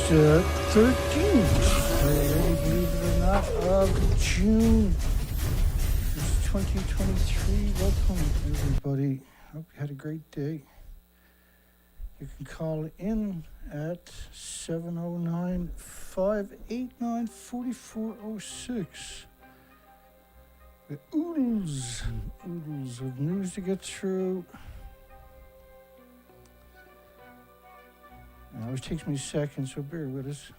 13th, believe it or not, of June. It's 2023. Welcome, everybody. Hope you had a great day. You can call in at 709-589-4406. The oodles of news to get through. It always takes me seconds, so bear with us.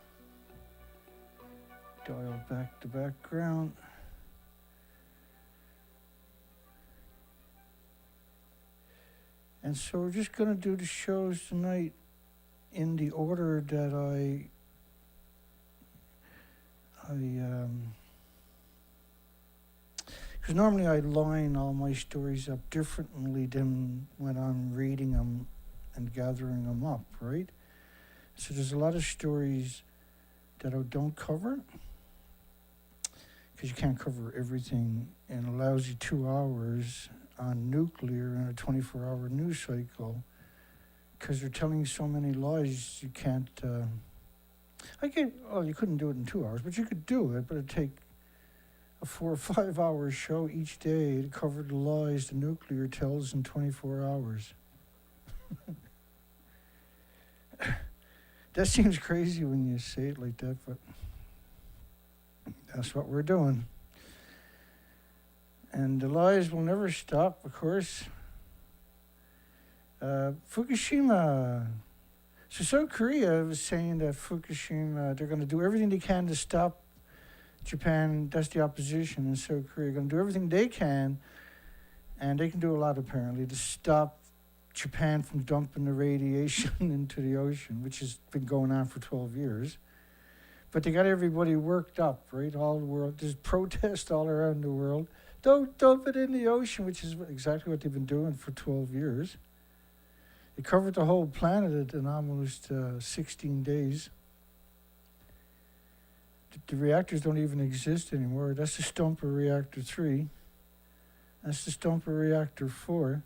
Dial back the background. And so we're just going to do the shows tonight in the order that because normally I line all my stories up differently than when I'm reading them and gathering them up, right? So there's a lot of stories that I don't cover because you can't cover everything in a lousy 2 hours on nuclear in a 24-hour news cycle because they're telling so many lies you can't... you couldn't do it in 2 hours, but you could do it, but it'd take a 4 or 5 hour show each day to cover the lies the nuclear tells in 24 hours. That seems crazy when you say it like that, but that's what we're doing. And the lies will never stop, of course. Fukushima. So South Korea was saying that Fukushima, they're going to do everything they can to stop Japan. That's the opposition in South Korea. Going to do everything they can, and they can do a lot apparently, to stop Japan from dumping the radiation into the ocean, which has been going on for 12 years. But they got everybody worked up, right? All the world. There's protests all around the world. Don't dump it in the ocean, which is exactly what they've been doing for 12 years. It covered the whole planet in almost 16 days. The reactors don't even exist anymore. That's the stump of reactor 3. That's the stump of reactor 4.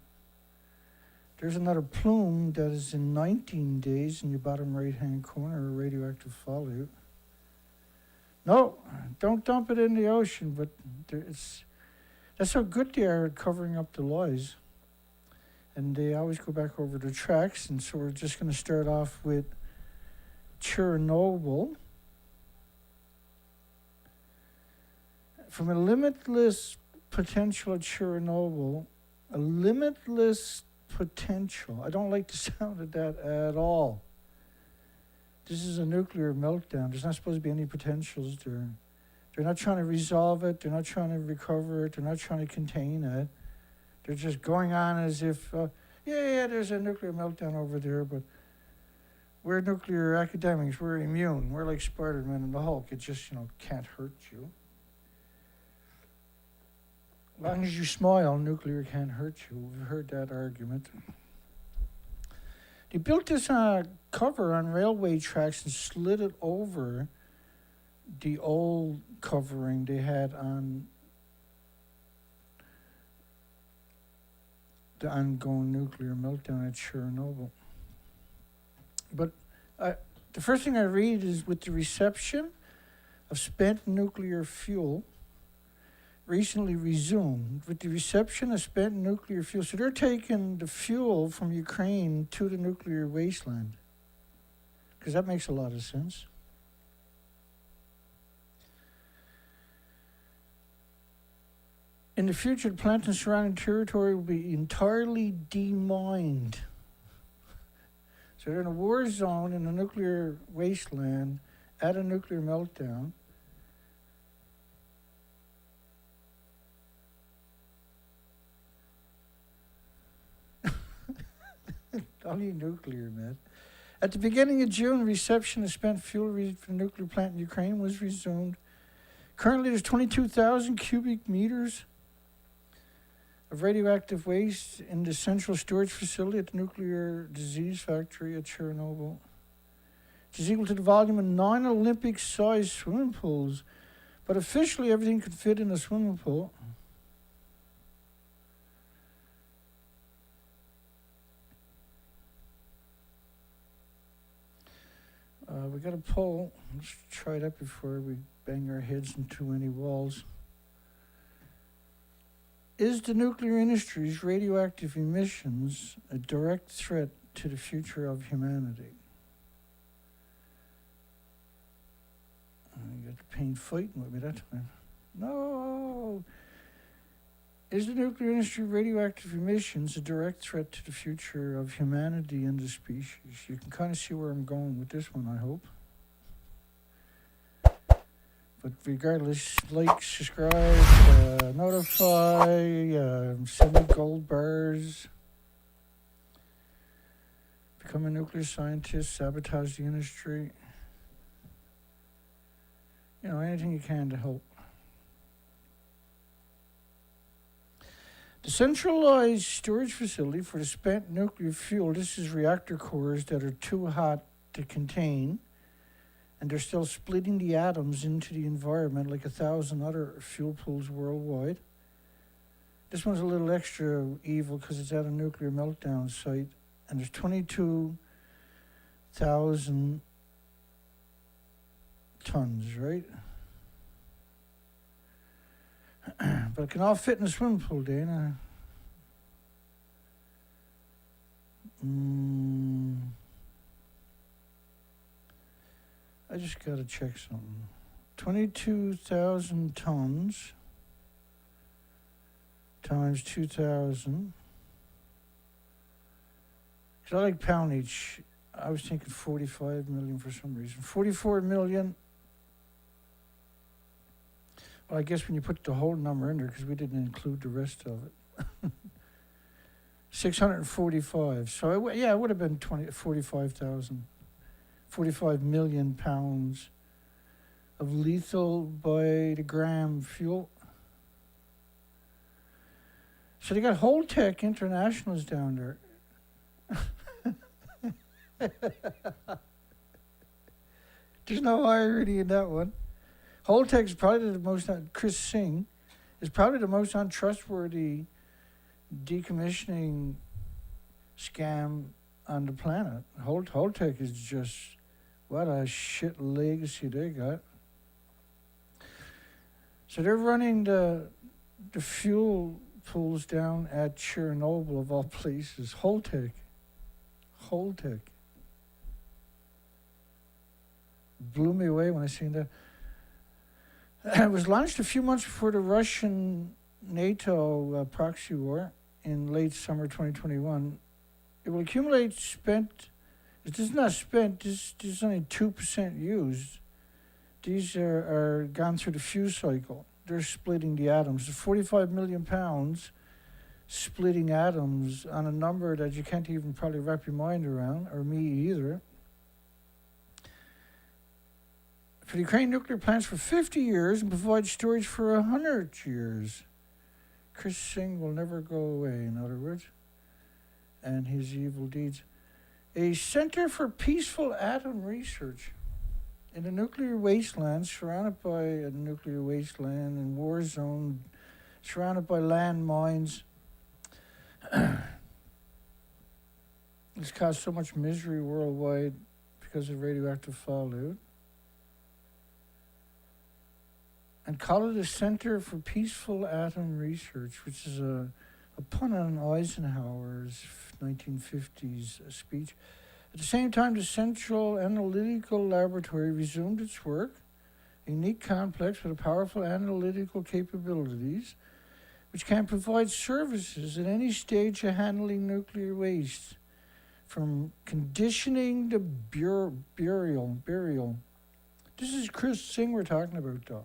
There's another plume that is in 19 days in your bottom right-hand corner, radioactive fallout. No, don't dump it in the ocean, but that's how good they are at covering up the lies. And they always go back over the tracks, and so we're just going to start off with Chernobyl. From a limitless potential at Chernobyl, a limitless potential. I don't like the sound of that at all. This is a nuclear meltdown. There's not supposed to be any potentials there. They're not trying to resolve it. They're not trying to recover it. They're not trying to contain it. They're just going on as if, there's a nuclear meltdown over there, but we're nuclear academics. We're immune. We're like Spider-Man and the Hulk. It just, can't hurt you. As long as you smile, nuclear can't hurt you. We've heard that argument. They built this cover on railway tracks and slid it over the old covering they had on the ongoing nuclear meltdown at Chernobyl. But the first thing I read is with the reception of spent nuclear fuel recently resumed, with the reception of spent nuclear fuel. So they're taking the fuel from Ukraine to the nuclear wasteland, because that makes a lot of sense. In the future, the plant and surrounding territory will be entirely demined. So they're in a war zone in a nuclear wasteland at a nuclear meltdown. Only nuclear, man. At the beginning of June, reception of spent fuel from the nuclear plant in Ukraine was resumed. Currently, there's 22,000 cubic meters of radioactive waste in the central storage facility at the nuclear disease factory at Chernobyl, which is equal to the volume of 9 Olympic-sized swimming pools. But officially, everything could fit in a swimming pool. We got a poll. Let's try that before we bang our heads into any walls. Is the nuclear industry's radioactive emissions a direct threat to the future of humanity? You got the pain fighting with me that time. No! Is the nuclear industry radioactive emissions a direct threat to the future of humanity and the species? You can kind of see where I'm going with this one, I hope. But regardless, like, subscribe, notify, send me gold bars. Become a nuclear scientist, sabotage the industry. You know, anything you can to help. The centralized storage facility for the spent nuclear fuel, this is reactor cores that are too hot to contain, and they're still splitting the atoms into the environment like 1,000 other fuel pools worldwide. This one's a little extra evil because it's at a nuclear meltdown site, and there's 22,000 tons, right? But it can all fit in a swimming pool, Dana. I just gotta check something. 22,000 tons times 2,000. Because I like poundage. I was thinking 45 million for some reason. 44 million. Well, I guess when you put the whole number in there, because we didn't include the rest of it. 645. So, it would have been 45,000. 45 million pounds of lethal by the gram fuel. So they got Holtec Internationals down there. There's no irony in that one. Holtec's probably the most, Chris Singh is probably the most untrustworthy decommissioning scam on the planet. Holtec is just, what a shit legacy they got. So they're running the fuel pools down at Chernobyl, of all places. Holtec. Blew me away when I seen that. It was launched a few months before the Russian NATO proxy war in late summer 2021. It will accumulate spent. This is not spent. This is only 2% used. These are gone through the fuse cycle. They're splitting the atoms. The 45 million pounds splitting atoms on a number that you can't even probably wrap your mind around, or me either. For the Ukraine nuclear plants for 50 years and provide storage for 100 years. Chris Singh will never go away, in other words, and his evil deeds. A Center for Peaceful Atom Research in a nuclear wasteland, surrounded by a nuclear wasteland and war zone, surrounded by landmines. It's caused so much misery worldwide because of radioactive fallout. And call it a Center for Peaceful Atom Research, which is a pun on Eisenhower's 1950s speech. At the same time, the Central Analytical Laboratory resumed its work, a unique complex with powerful analytical capabilities, which can provide services at any stage of handling nuclear waste, from conditioning to burial. This is Chris Singh we're talking about, though.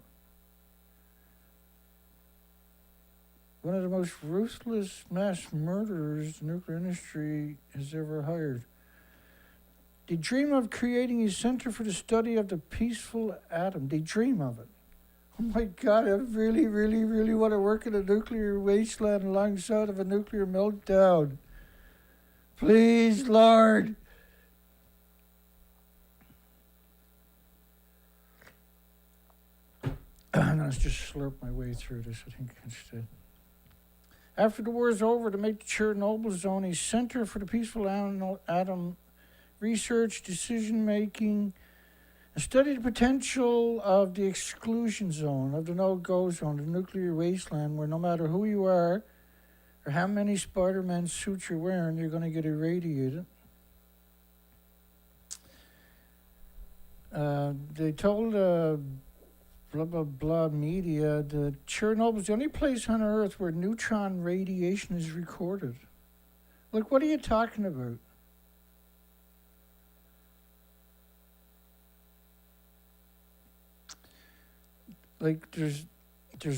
One of the most ruthless mass murderers the nuclear industry has ever hired. They dream of creating a center for the study of the peaceful atom. They dream of it. Oh my God, I really, really, really want to work in a nuclear wasteland alongside of a nuclear meltdown. Please, Lord. I'm going to just slurp my way through this, I think, instead. After the war is over, to make the Chernobyl zone a center for the peaceful atom research, decision-making, Study the potential of the exclusion zone, of the no-go zone, the nuclear wasteland, where no matter who you are or how many Spider-Man suits you're wearing, you're going to get irradiated. They told blah, blah, blah media that Chernobyl is the only place on Earth where neutron radiation is recorded. Like, what are you talking about? Like, there's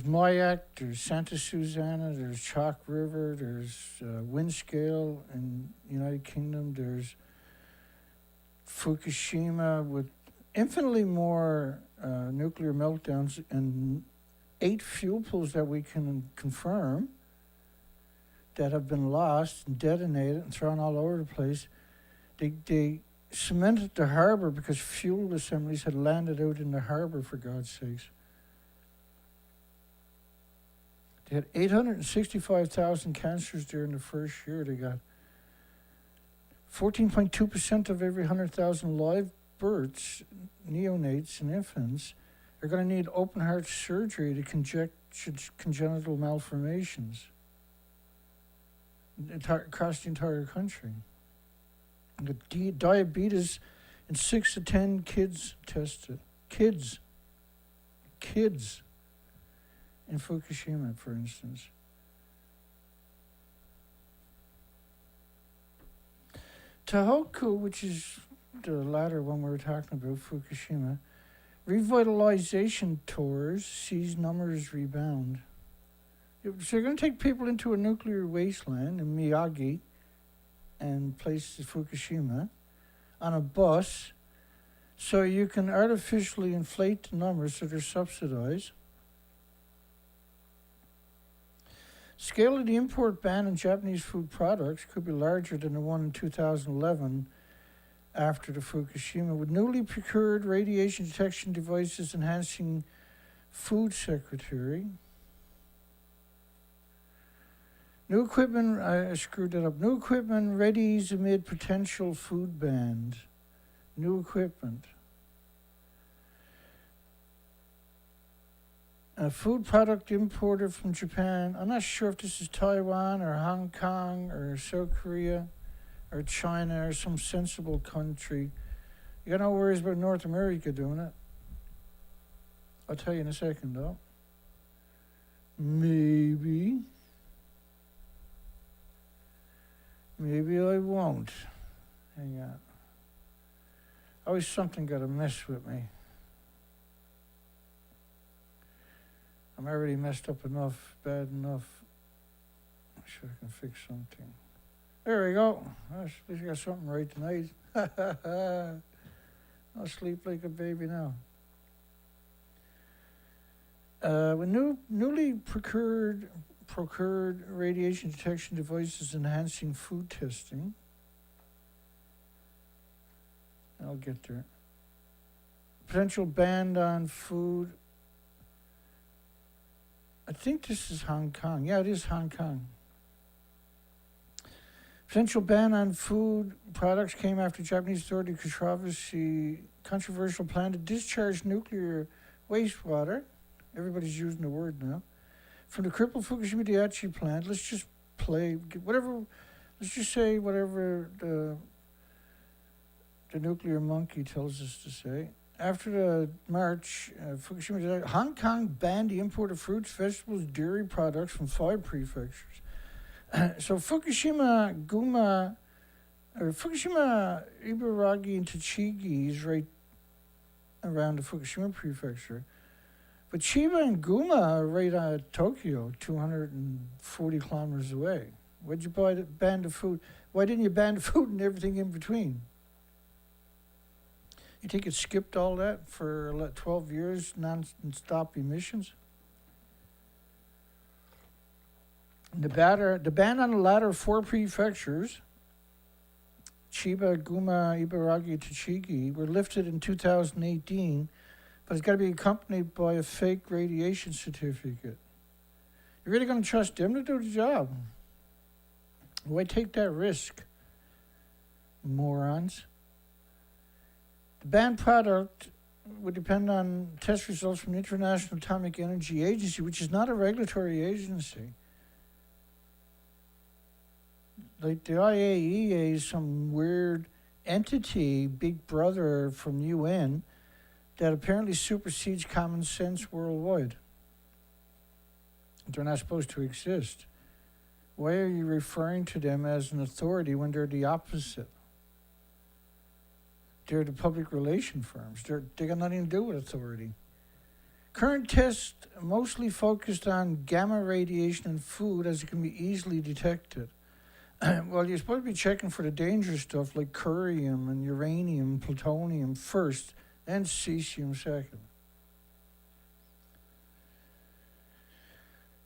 Mayak, there's Santa Susana, there's Chalk River, there's Windscale in United Kingdom, there's Fukushima with infinitely more nuclear meltdowns and 8 fuel pools that we can confirm that have been lost and detonated and thrown all over the place. They cemented the harbor because fuel assemblies had landed out in the harbor, for God's sakes. They had 865,000 cancers during the first year. They got 14.2% of every 100,000 live births, neonates and infants, are going to need open heart surgery to inject congenital malformations across the entire country. The diabetes in 6 to 10 kids tested. Kids in Fukushima, for instance. Tohoku, which is the latter one we were talking about, Fukushima, revitalization tours sees numbers rebound. So you're going to take people into a nuclear wasteland in Miyagi and places Fukushima on a bus so you can artificially inflate the numbers so they're subsidized. Scale of the import ban on Japanese food products could be larger than the one in 2011 after the Fukushima, with newly procured radiation detection devices enhancing food security. New equipment, I screwed that up. New equipment readies amid potential food bans. New equipment. A food product importer from Japan. I'm not sure if this is Taiwan or Hong Kong or South Korea or China or some sensible country. You got no worries about North America doing it. I'll tell you in a second, though. Maybe I won't. Hang on. Always something got to mess with me. I'm already messed up enough, bad enough. I'm sure I can fix something. There we go. At least I got something right tonight. I'll sleep like a baby now. With newly procured radiation detection devices enhancing food testing. I'll get there. Potential ban on food. I think this is Hong Kong. Yeah, it is Hong Kong. Potential ban on food products came after Japanese authority controversial plan to discharge nuclear wastewater. Everybody's using the word now. From the crippled Fukushima Daiichi plant. Let's just say whatever the nuclear monkey tells us to say. After the March, Fukushima, Hong Kong banned the import of fruits, vegetables, dairy products from 5 prefectures. So Fukushima, Ibaraki, and Tochigi is right around the Fukushima prefecture. But Chiba and Guma are right out of Tokyo, 240 kilometers away. Why'd you ban the food? Why didn't you ban the food and everything in between? You think it skipped all that for 12 years, non-stop emissions? The ban on the latter 4 prefectures, Chiba, Guma, Ibaraki, Tochigi, were lifted in 2018, but it's got to be accompanied by a fake radiation certificate. You're really going to trust them to do the job? Why take that risk, morons? The banned product would depend on test results from the International Atomic Energy Agency, which is not a regulatory agency. Like the IAEA is some weird entity, big brother from UN, that apparently supersedes common sense worldwide. They're not supposed to exist. Why are you referring to them as an authority when they're the opposite? They're the public relation firms. They got nothing to do with authority. Current tests mostly focused on gamma radiation in food as it can be easily detected. Well, you're supposed to be checking for the dangerous stuff like curium and uranium, plutonium first, then cesium second.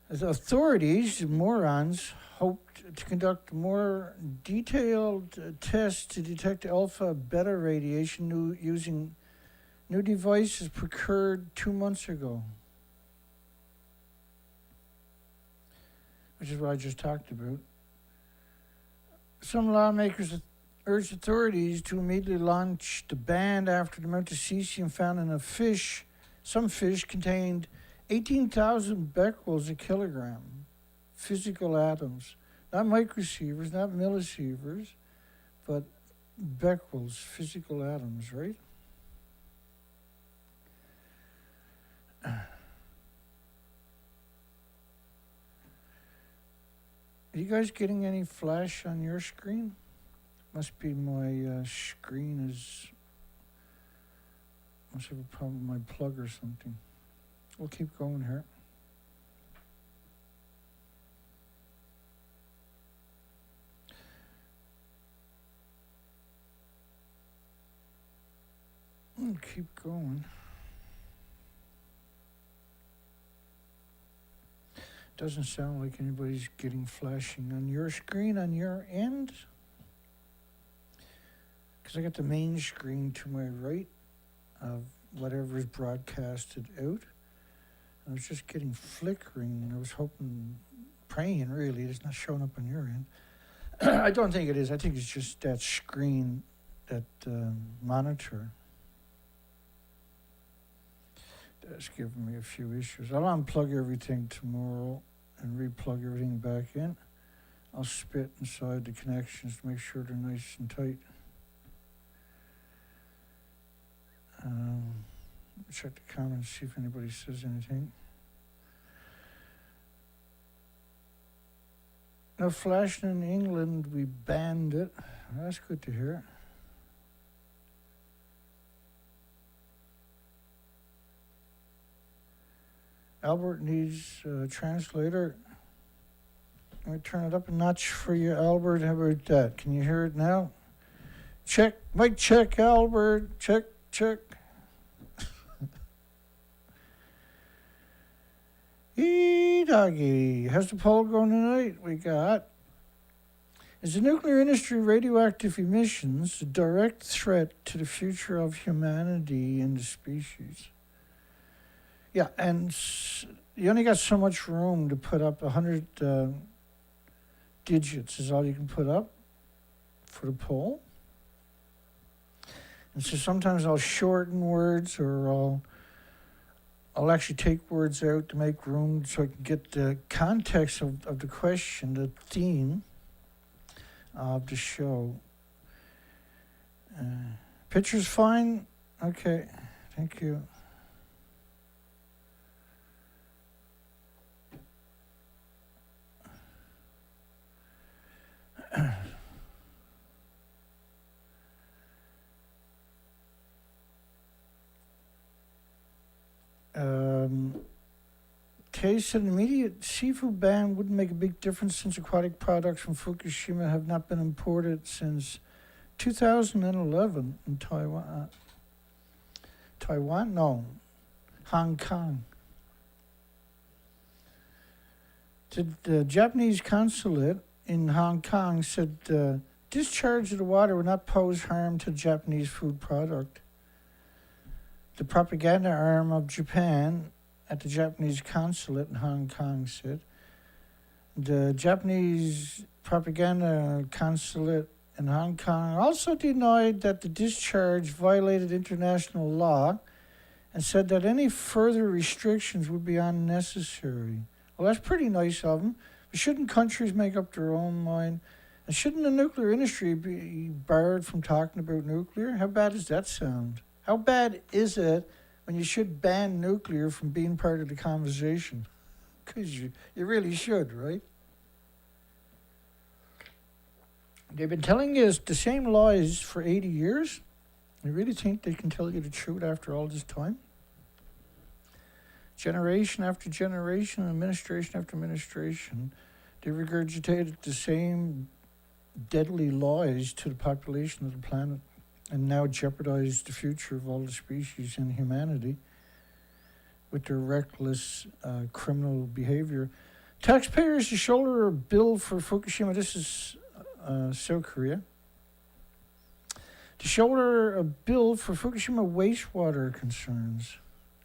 The authorities, morons, hoped to conduct more detailed tests to detect alpha beta radiation using new devices procured 2 months ago, which is what I just talked about. Some lawmakers urged authorities to immediately launch the ban after the amount of cesium found in a fish. Some fish contained 18,000 becquerels a kilogram, physical atoms, not microsieverts, not millisieverts, but becquerels, physical atoms, right? Are you guys getting any flash on your screen? Must be my screen must have a problem with my plug or something. We'll keep going here. We'll keep going. Doesn't sound like anybody's getting flashing on your screen on your end. Because I got the main screen to my right of whatever is broadcasted out. I was just getting flickering. I was hoping, praying really, it's not showing up on your end. I don't think it is. I think it's just that screen, that monitor. That's giving me a few issues. I'll unplug everything tomorrow and replug everything back in. I'll spit inside the connections to make sure they're nice and tight. Check the comments, see if anybody says anything. No flashing in England, we banned it. That's good to hear. Albert needs a translator. Let me turn it up a notch for you, Albert. How about that? Can you hear it now? Check, mic check, Albert. Check, check. Doggy. How's the poll going tonight? We got, is the nuclear industry radioactive emissions a direct threat to the future of humanity and the species? Yeah, and you only got so much room to put up 100 digits is all you can put up for the poll. And so sometimes I'll shorten words or I'll actually take words out to make room so I can get the context of the question, the theme of the show. Picture's fine? Okay, thank you. Case an immediate seafood ban wouldn't make a big difference since aquatic products from Fukushima have not been imported since 2011 in Taiwan. Taiwan? No. Hong Kong. The Japanese consulate in Hong Kong said discharge of the water would not pose harm to the Japanese food product. The propaganda arm of Japan at the Japanese consulate in Hong Kong said the Japanese propaganda consulate in Hong Kong also denied that the discharge violated international law and said that any further restrictions would be unnecessary. Well, that's pretty nice of them. But shouldn't countries make up their own mind? And shouldn't the nuclear industry be barred from talking about nuclear? How bad does that sound? How bad is it when you should ban nuclear from being part of the conversation? Because you really should, right? They've been telling us the same lies for 80 years. You really think they can tell you the truth after all this time? Generation after generation, administration after administration, they regurgitated the same deadly lies to the population of the planet and now jeopardize the future of all the species and humanity with their reckless criminal behavior. Taxpayers to shoulder a bill for Fukushima. This is South Korea. To shoulder a bill for Fukushima wastewater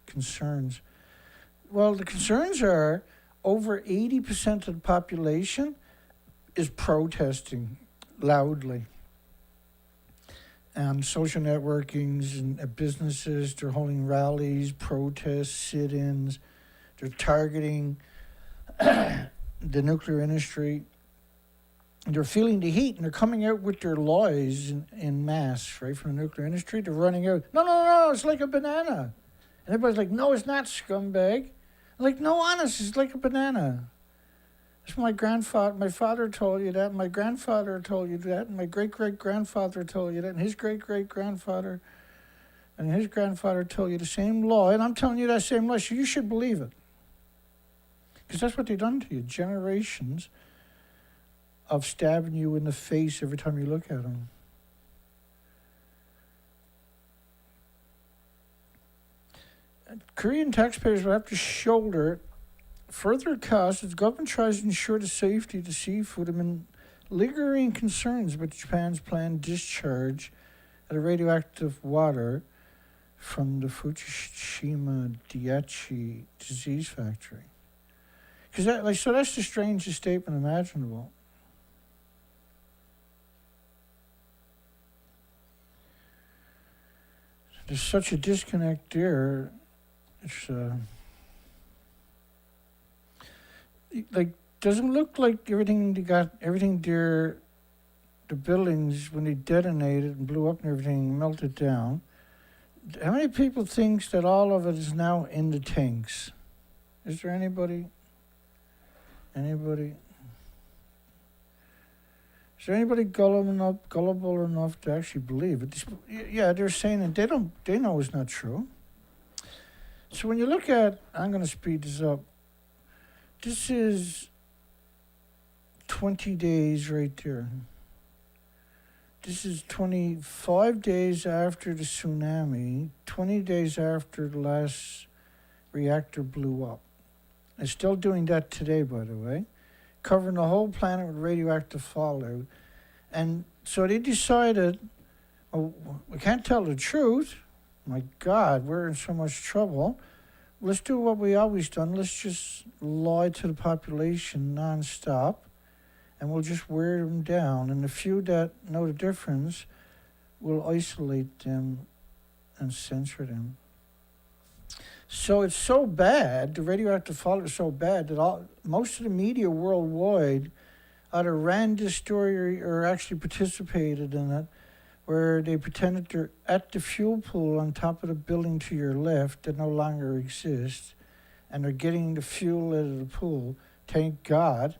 concerns. Well, the concerns are over 80% of the population is protesting loudly. And social networkings and businesses, they're holding rallies, protests, sit-ins. They're targeting the nuclear industry. They're feeling the heat, and they're coming out with their lies in mass, right, from the nuclear industry. They're running out, no, it's like a banana. And everybody's like, no, it's not, scumbag. I'm like, no, honest, it's like a banana. That's my father told you that, my grandfather told you that, and my great-great-grandfather told you that, and his great-great-grandfather and his grandfather told you the same lie, and I'm telling you that same lie, so you should believe it. Because that's what they've done to you, generations of stabbing you in the face every time you look at them. Korean taxpayers will have to shoulder further costs as the government tries to ensure the safety of the seafood amid lingering concerns about Japan's planned discharge of the radioactive water from the Fukushima Daiichi disease factory. Because that's the strangest statement imaginable. There's such a disconnect there. It's doesn't look like everything there, the buildings when they detonated and blew up and everything melted down. How many people thinks that all of it is now in the tanks? Is there anybody? Is there anybody gullible enough to actually believe it? Yeah, they're saying it. They know it's not true. So when you look at, I'm going to speed this up. This is 20 days right there. This is 25 days after the tsunami, 20 days after the last reactor blew up. It's still doing that today, by the way, covering the whole planet with radioactive fallout. And so they decided, oh, we can't tell the truth. My God, we're in so much trouble. Let's do what we always done. Let's just lie to the population nonstop, and we'll just wear them down. And the few that know the difference, we'll isolate them and censor them. So it's so bad, the radioactive fallout is so bad that most of the media worldwide either ran this story or actually participated in it, where they pretended they're at the fuel pool on top of the building to your left that no longer exists, and they're getting the fuel out of the pool. Thank God,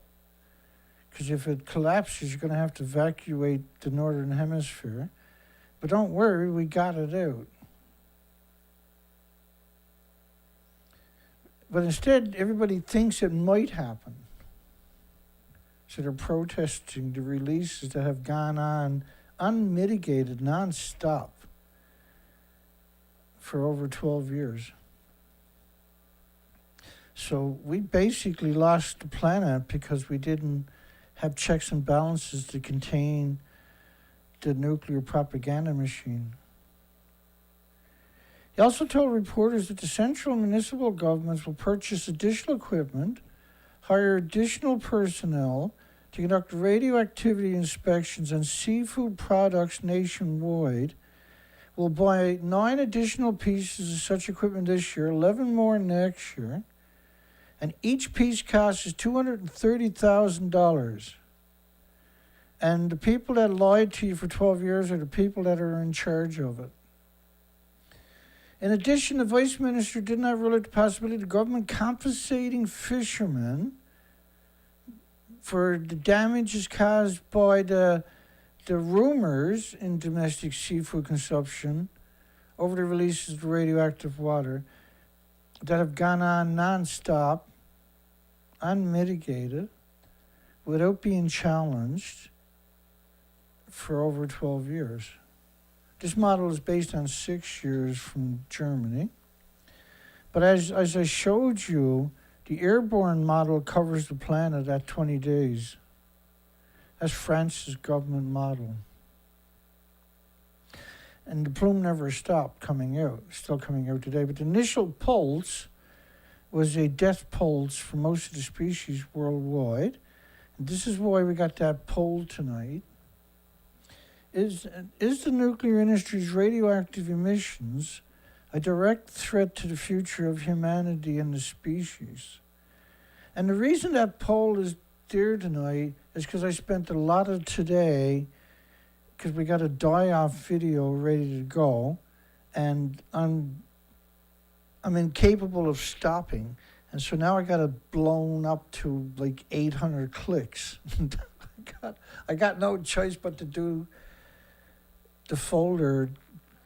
because if it collapses, you're going to have to evacuate the northern hemisphere. But don't worry, we got it out. But instead, everybody thinks it might happen. So they're protesting the releases that have gone on unmitigated, non-stop, for over 12 years. So we basically lost the planet because we didn't have checks and balances to contain the nuclear propaganda machine. He also told reporters that the central and municipal governments will purchase additional equipment, hire additional personnel to conduct radioactivity inspections on seafood products nationwide, We'll buy 9 additional pieces of such equipment this year, 11 more next year, and each piece costs us $230,000. And the people that lied to you for 12 years are the people that are in charge of it. In addition, the Vice Minister did not rule out the possibility of the government compensating fishermen for the damages caused by the rumors in domestic seafood consumption over the releases of radioactive water that have gone on non-stop, unmitigated, without being challenged for over 12 years. This model is based on 6 years from Germany. But as I showed you, the airborne model covers the planet at 20 days. That's France's government model. And the plume never stopped coming out. It's still coming out today. But the initial pulse was a death pulse for most of the species worldwide. And this is why we got that poll tonight. Is the nuclear industry's radioactive emissions a direct threat to the future of humanity and the species? And the reason that poll is there tonight is because I spent a lot of today, because we got a die-off video ready to go, and I'm incapable of stopping. And so now I got it blown up to like 800 clicks. I got no choice but to do the folder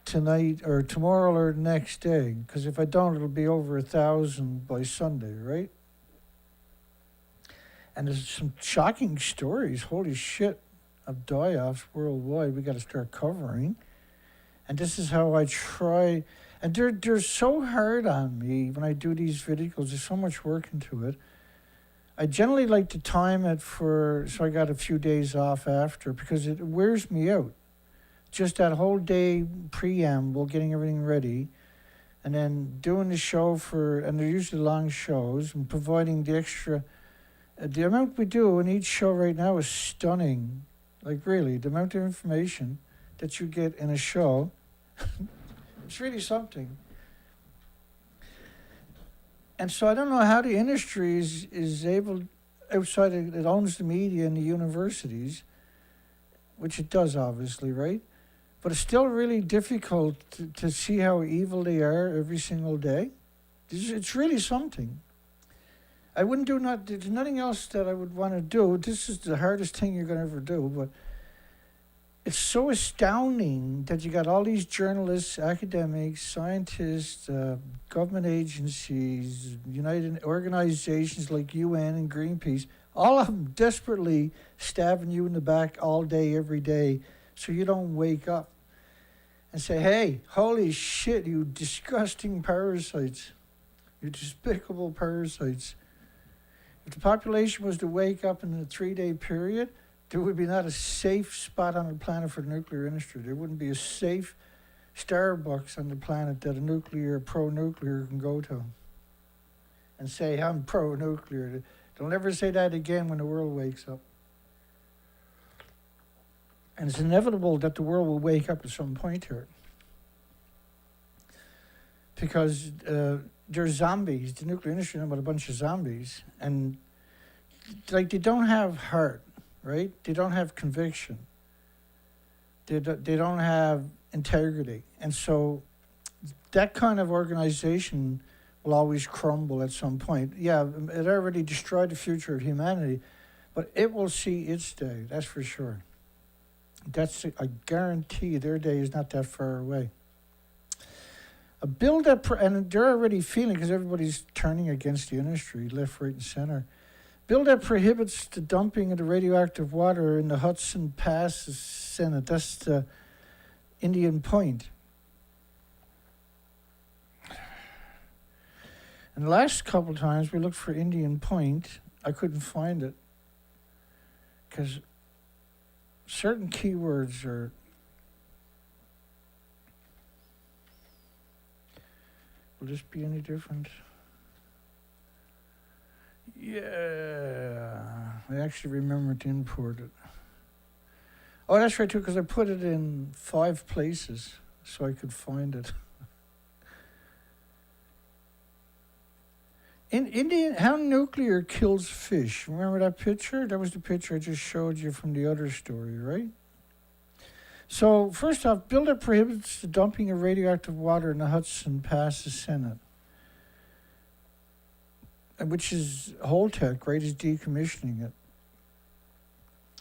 tonight or tomorrow or next day, because if I don't, it'll be over 1,000 by Sunday, right? And there's some shocking stories, holy shit, of die-offs worldwide we got to start covering. And this is how I try, and they're so hard on me when I do these videos. There's so much work into it. I generally like to time it so I got a few days off after, because it wears me out. Just that whole day preamble, getting everything ready, and then doing the show and they're usually long shows, and providing the extra. The amount we do in each show right now is stunning. Like really, the amount of information that you get in a show, it's really something. And so I don't know how the industry is able, outside of, it owns the media and the universities, which it does obviously, right? But it's still really difficult to see how evil they are every single day. It's really something. I wouldn't do there's nothing else that I would want to do. This is the hardest thing you're going to ever do, but it's so astounding that you got all these journalists, academics, scientists, government agencies, united organizations like UN and Greenpeace, all of them desperately stabbing you in the back all day, every day, so you don't wake up and say, hey, holy shit, you disgusting parasites, you despicable parasites. If the population was to wake up in a 3-day period, there would be not a safe spot on the planet for the nuclear industry. There wouldn't be a safe Starbucks on the planet that a pro-nuclear can go to and say, I'm pro-nuclear. They'll never say that again when the world wakes up. And it's inevitable that the world will wake up at some point here. Because they're zombies. The nuclear industry is about a bunch of zombies. And like they don't have heart, right? They don't have conviction. They don't have integrity. And so that kind of organization will always crumble at some point. Yeah, it already destroyed the future of humanity, but it will see its day, that's for sure. I guarantee their day is not that far away. A bill that, and they're already feeling, because everybody's turning against the industry, left, right, and center. Bill that prohibits the dumping of the radioactive water in the Hudson Pass is Senate. That's the Indian Point. And the last couple times we looked for Indian Point, I couldn't find it, because certain keywords are. Will this be any different? Yeah, I actually remembered to import it. Oh, that's right too, because I put it in 5 places. so I could find it. In India, how nuclear kills fish. Remember that picture? That was the picture I just showed you from the other story, right? So, first off, bill that prohibits the dumping of radioactive water in the Hudson passed the Senate, which is Holtec, right, is decommissioning it.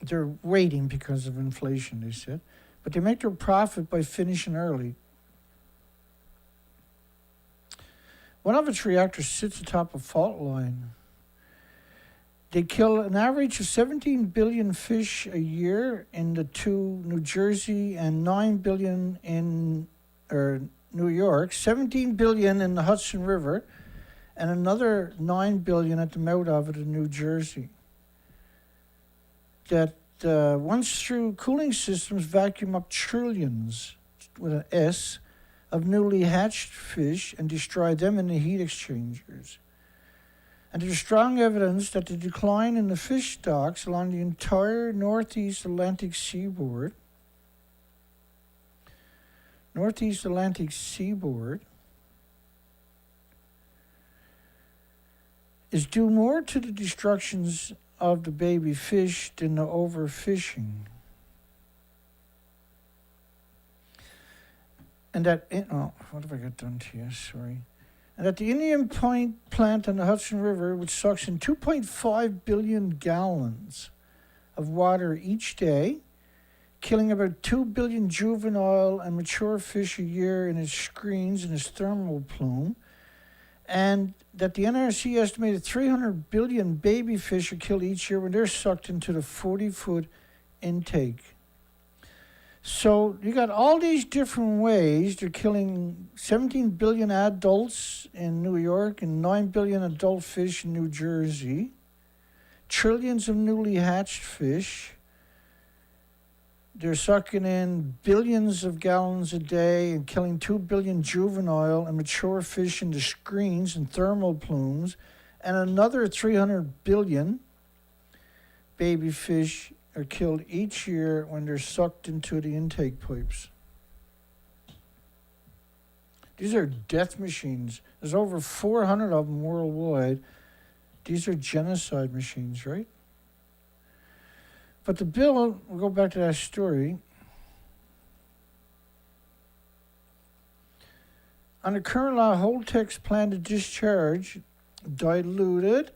They're waiting because of inflation, they said. But they make their profit by finishing early. One of its reactors sits atop a fault line. They kill an average of 17 billion fish a year in the two, New Jersey, and 9 billion in New York, 17 billion in the Hudson River, and another 9 billion at the mouth of it in New Jersey. That once through cooling systems vacuum up trillions, with an S, of newly hatched fish and destroy them in the heat exchangers. And there's strong evidence that the decline in the fish stocks along the entire northeast Atlantic seaboard is due more to the destructions of the baby fish than the overfishing. And that, what have I got done to you? Sorry. And at the Indian Point plant on the Hudson River, which sucks in 2.5 billion gallons of water each day, killing about 2 billion juvenile and mature fish a year in its screens and its thermal plume, and that the NRC estimated 300 billion baby fish are killed each year when they're sucked into the 40-foot intake. So you got all these different ways. They're killing 17 billion adults in New York and 9 billion adult fish in New Jersey, trillions of newly hatched fish. They're sucking in billions of gallons a day and killing 2 billion juvenile and mature fish in the screens and thermal plumes, and another 300 billion baby fish are killed each year when they're sucked into the intake pipes. These are death machines. There's over 400 of them worldwide. These are genocide machines, right? But the bill, we'll go back to that story. Under current law, Holtec's plan to discharge diluted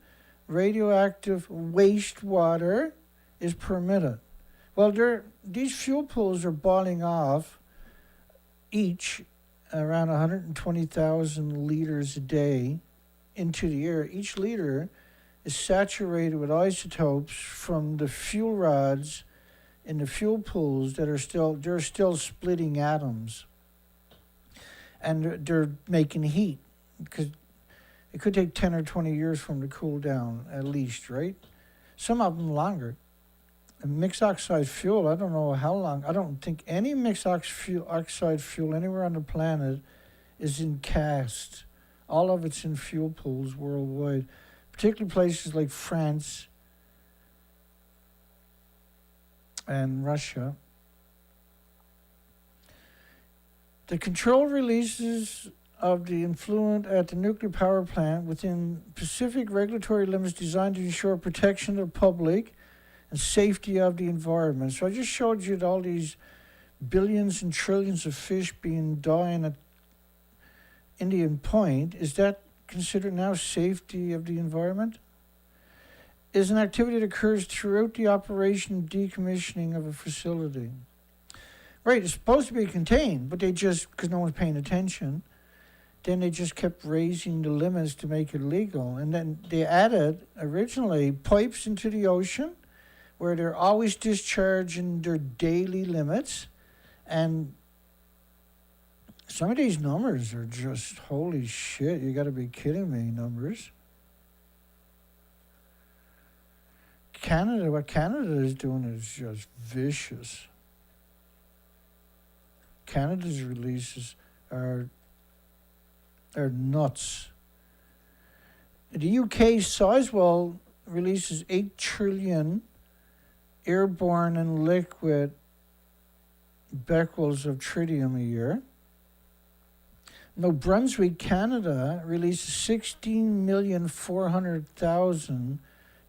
radioactive wastewater is permitted. Well, these fuel pools are boiling off each around 120,000 liters a day into the air. Each liter is saturated with isotopes from the fuel rods in the fuel pools that are still splitting atoms. And they're making heat because it could take 10 or 20 years for them to cool down at least, right? Some of them longer. And mixed oxide fuel, I don't know how long. I don't think any mixed oxide fuel anywhere on the planet is in cast. All of it's in fuel pools worldwide, particularly places like France and Russia. The controlled releases of the influent at the nuclear power plant within specific regulatory limits designed to ensure protection of the public and safety of the environment. So I just showed you all these billions and trillions of fish dying at Indian Point. Is that considered now safety of the environment? Is an activity that occurs throughout the operation and decommissioning of a facility. Right, it's supposed to be contained, but they just, because no one's paying attention, then they just kept raising the limits to make it legal. And then they added, originally, pipes into the ocean, where they're always discharging their daily limits. And some of these numbers are just, holy shit, you gotta be kidding me, numbers. What Canada is doing is just vicious. Canada's releases are nuts. The UK Sizewell releases 8 trillion airborne and liquid becquerels of tritium a year. New Brunswick, Canada, releases 16,400,000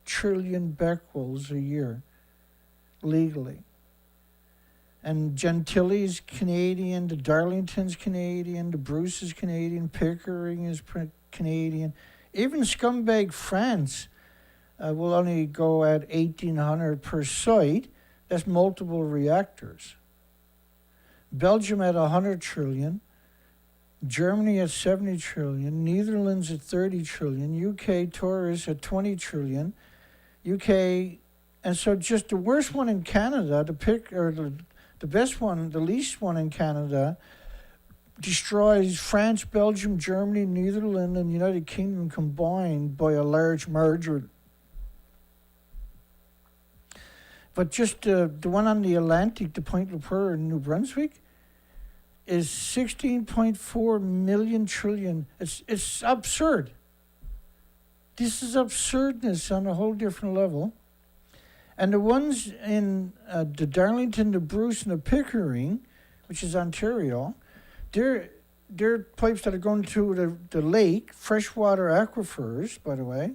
trillion becquerels a year, legally. And Gentili's Canadian, the Darlington's Canadian, the Bruce is Canadian, Pickering is Canadian. Even scumbag France will only go at 1,800 per site. That's multiple reactors. Belgium at 100 trillion. Germany at 70 trillion. Netherlands at 30 trillion. UK tourists at 20 trillion. UK, and so just the worst one in Canada, the best one, the least one in Canada, destroys France, Belgium, Germany, Netherlands, and United Kingdom combined by a large margin. But just the one on the Atlantic, the Point Le Peur in New Brunswick, is 16.4 million trillion. It's absurd. This is absurdness on a whole different level. And the ones in the Darlington, the Bruce, and the Pickering, which is Ontario, they're pipes that are going to the lake, freshwater aquifers, by the way,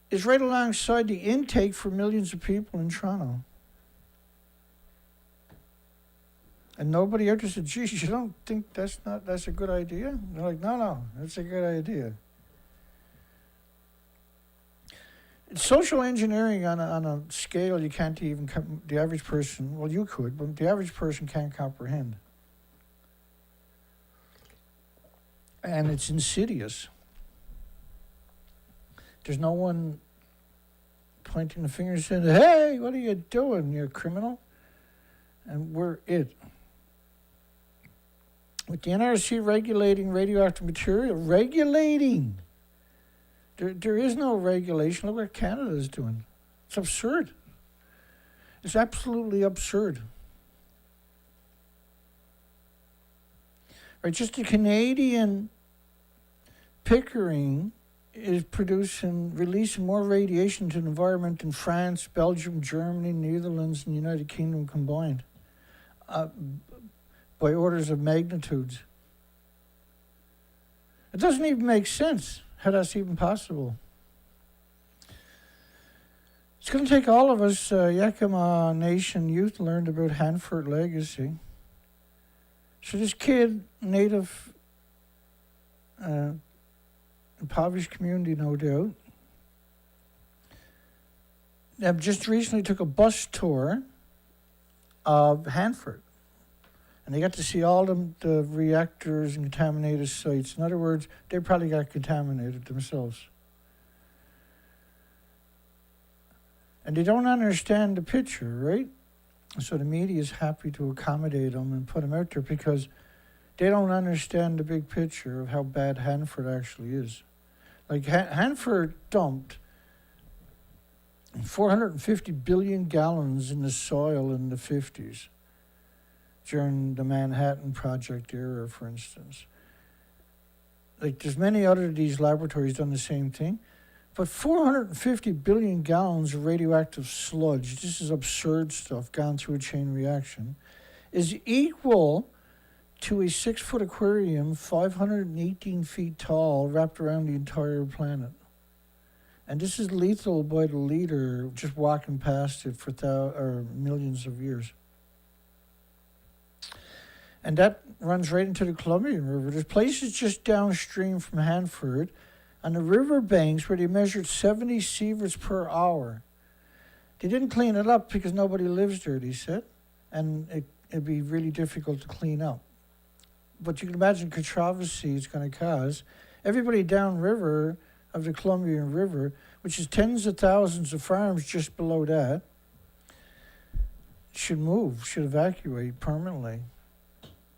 is right alongside the intake for millions of people in Toronto. And nobody ever said, geez, you don't think that's a good idea? They're like, no, that's a good idea. It's social engineering on a scale you can't even, the average person, well, you could, but the average person can't comprehend. And it's insidious. There's no one pointing the finger and saying, hey, what are you doing, you criminal? And we're it. With the NRC regulating radioactive material, regulating. There is no regulation. Look what Canada is doing. It's absurd. It's absolutely absurd. Right, just the Canadian Pickering is releasing more radiation to the environment than France, Belgium, Germany, Netherlands, and the United Kingdom combined, by orders of magnitudes. It doesn't even make sense how that's even possible. It's going to take all of us Yakima Nation youth learned about Hanford legacy. So this kid, native, impoverished community, no doubt, just recently took a bus tour of Hanford. And they got to see all the reactors and contaminated sites. In other words, they probably got contaminated themselves. And they don't understand the picture, right? So the media is happy to accommodate them and put them out there because they don't understand the big picture of how bad Hanford actually is. Like Hanford dumped 450 billion gallons in the soil in the 50s during the Manhattan Project era, for instance. Like there's many other of these laboratories done the same thing. But 450 billion gallons of radioactive sludge, this is absurd stuff, gone through a chain reaction, is equal to a 6-foot aquarium, 518 feet tall, wrapped around the entire planet. And this is lethal by the liter, just walking past it for millions of years. And that runs right into the Columbia River. There's places just downstream from Hanford on the river banks where they measured 70 sieverts per hour. They didn't clean it up because nobody lives there, they said, and it'd be really difficult to clean up. But you can imagine controversy it's going to cause. Everybody downriver of the Columbia River, which is tens of thousands of farms just below that, should move, should evacuate permanently,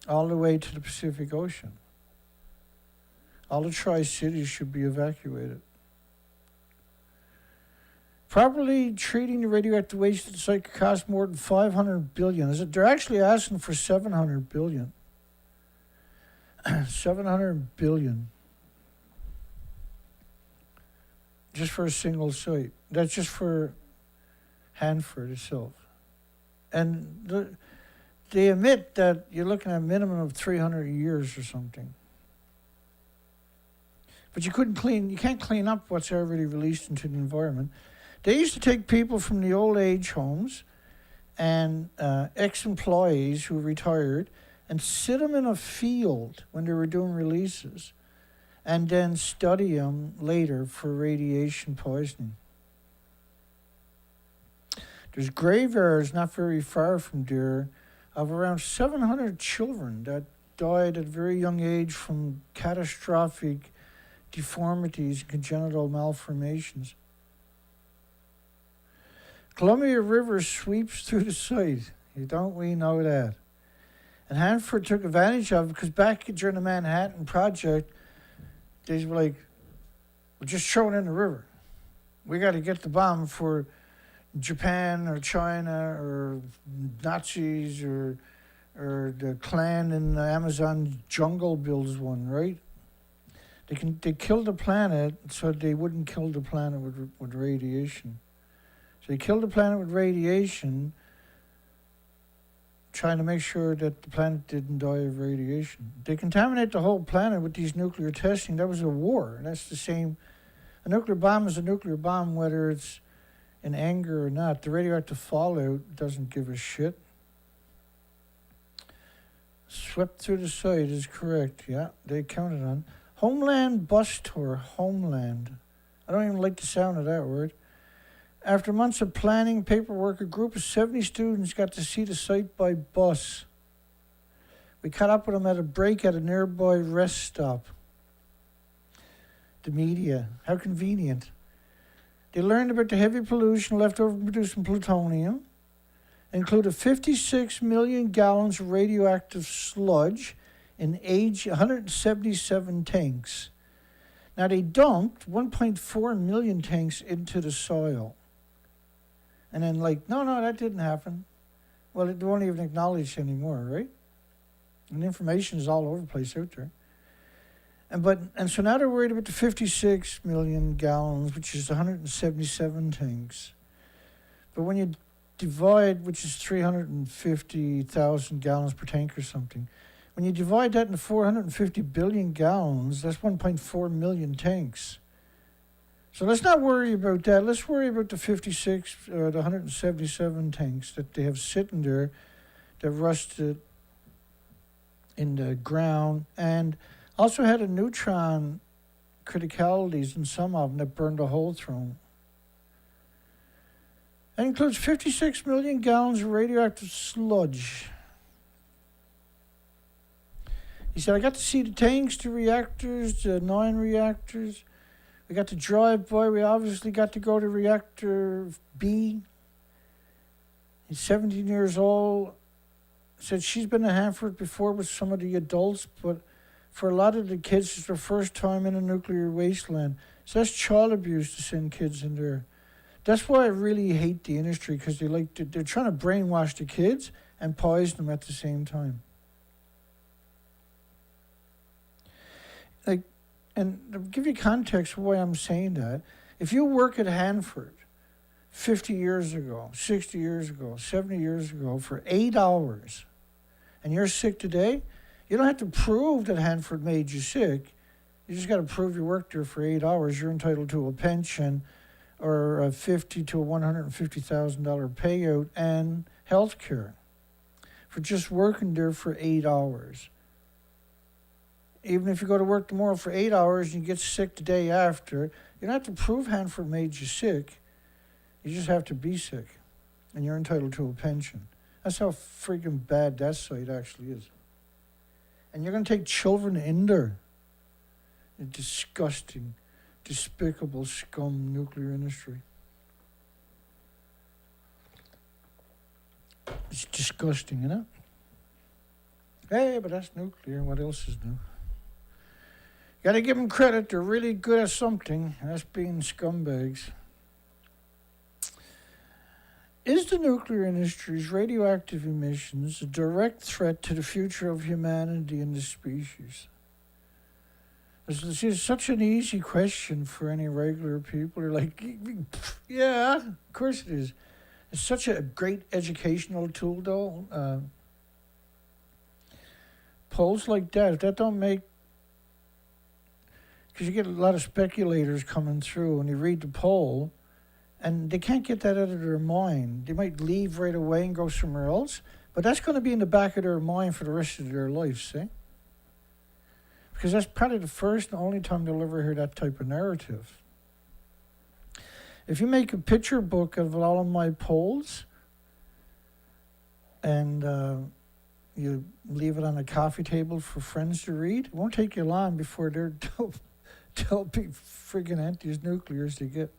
all the way to the Pacific Ocean. All the Tri-Cities should be evacuated. Properly treating the radioactive waste at the site could cost more than $500 billion. They're actually asking for $700 billion. $700 billion. Just for a single site. That's just for Hanford itself. And they admit that you're looking at a minimum of 300 years or something But you can't clean up what's already released into the environment. They used to take people from the old age homes and ex-employees who retired and sit them in a field when they were doing releases and then study them later for radiation poisoning. There's graveyards not very far from there of around 700 children that died at a very young age from catastrophic deformities and congenital malformations. Columbia River sweeps through the site. Don't we know that? And Hanford took advantage of it because back during the Manhattan Project, they were like, we're just throwing it in the river. We got to get the bomb for Japan or China or Nazis or the clan in the Amazon jungle builds one, right? They killed the planet so they wouldn't kill the planet with radiation. So they killed the planet with radiation, trying to make sure that the planet didn't die of radiation. They contaminate the whole planet with these nuclear testing. That was a war. That's the same. A nuclear bomb is a nuclear bomb, whether it's in anger or not. The radioactive fallout doesn't give a shit. Swept through the site is correct. Yeah, they counted on. Homeland bus tour. Homeland. I don't even like the sound of that word. After months of planning, paperwork, a group of 70 students got to see the site by bus. We caught up with them at a break at a nearby rest stop. The media. How convenient. They learned about the heavy pollution left over from producing plutonium, included 56 million gallons of radioactive sludge in 177 tanks. Now, they dumped 1.4 million tanks into the soil. And then no, that didn't happen. Well, they won't even acknowledge anymore, right? And information is all over the place out there. And so now they're worried about the 56 million gallons, which is 177 tanks. But when you divide, which is 350,000 gallons per tank or something, when you divide that into 450 billion gallons, that's 1.4 million tanks. So let's not worry about that. Let's worry about the 177 tanks that they have sitting there that rusted in the ground and also had a neutron criticalities in some of them that burned a hole through them. That includes 56 million gallons of radioactive sludge. He said, I got to see the tanks, the reactors, the 9 reactors. We got to drive by. We obviously got to go to reactor B. He's 17 years old. Said she's been to Hanford before with some of the adults, but for a lot of the kids, it's their first time in a nuclear wasteland. So that's child abuse to send kids in there. That's why I really hate the industry, because they're trying to brainwash the kids and poison them at the same time. And to give you context of why I'm saying that, if you work at Hanford 50 years ago, 60 years ago, 70 years ago for 8 hours, and you're sick today, you don't have to prove that Hanford made you sick. You just got to prove you worked there for 8 hours. You're entitled to a pension or a $50,000 to $150,000 payout and health care for just working there for 8 hours. Even if you go to work tomorrow for 8 hours and you get sick the day after, you don't have to prove Hanford made you sick. You just have to be sick, and you're entitled to a pension. That's how freaking bad that site actually is. And you're going to take children in there. A disgusting, despicable scum nuclear industry. It's disgusting, isn't it? Hey, but that's nuclear. What else is new? Got to give them credit. They're really good at something. And that's being scumbags. Is the nuclear industry's radioactive emissions a direct threat to the future of humanity and the species? This is such an easy question for any regular people. They're like, yeah, of course it is. It's such a great educational tool, though. Polls like that, if that don't make... because you get a lot of speculators coming through and they read the poll and they can't get that out of their mind. They might leave right away and go somewhere else, but that's going to be in the back of their mind for the rest of their life, see? Because that's probably the first and only time they'll ever hear that type of narrative. If you make a picture book of all of my polls and you leave it on a coffee table for friends to read, it won't take you long before they'll be friggin' anti as nuclear as they get.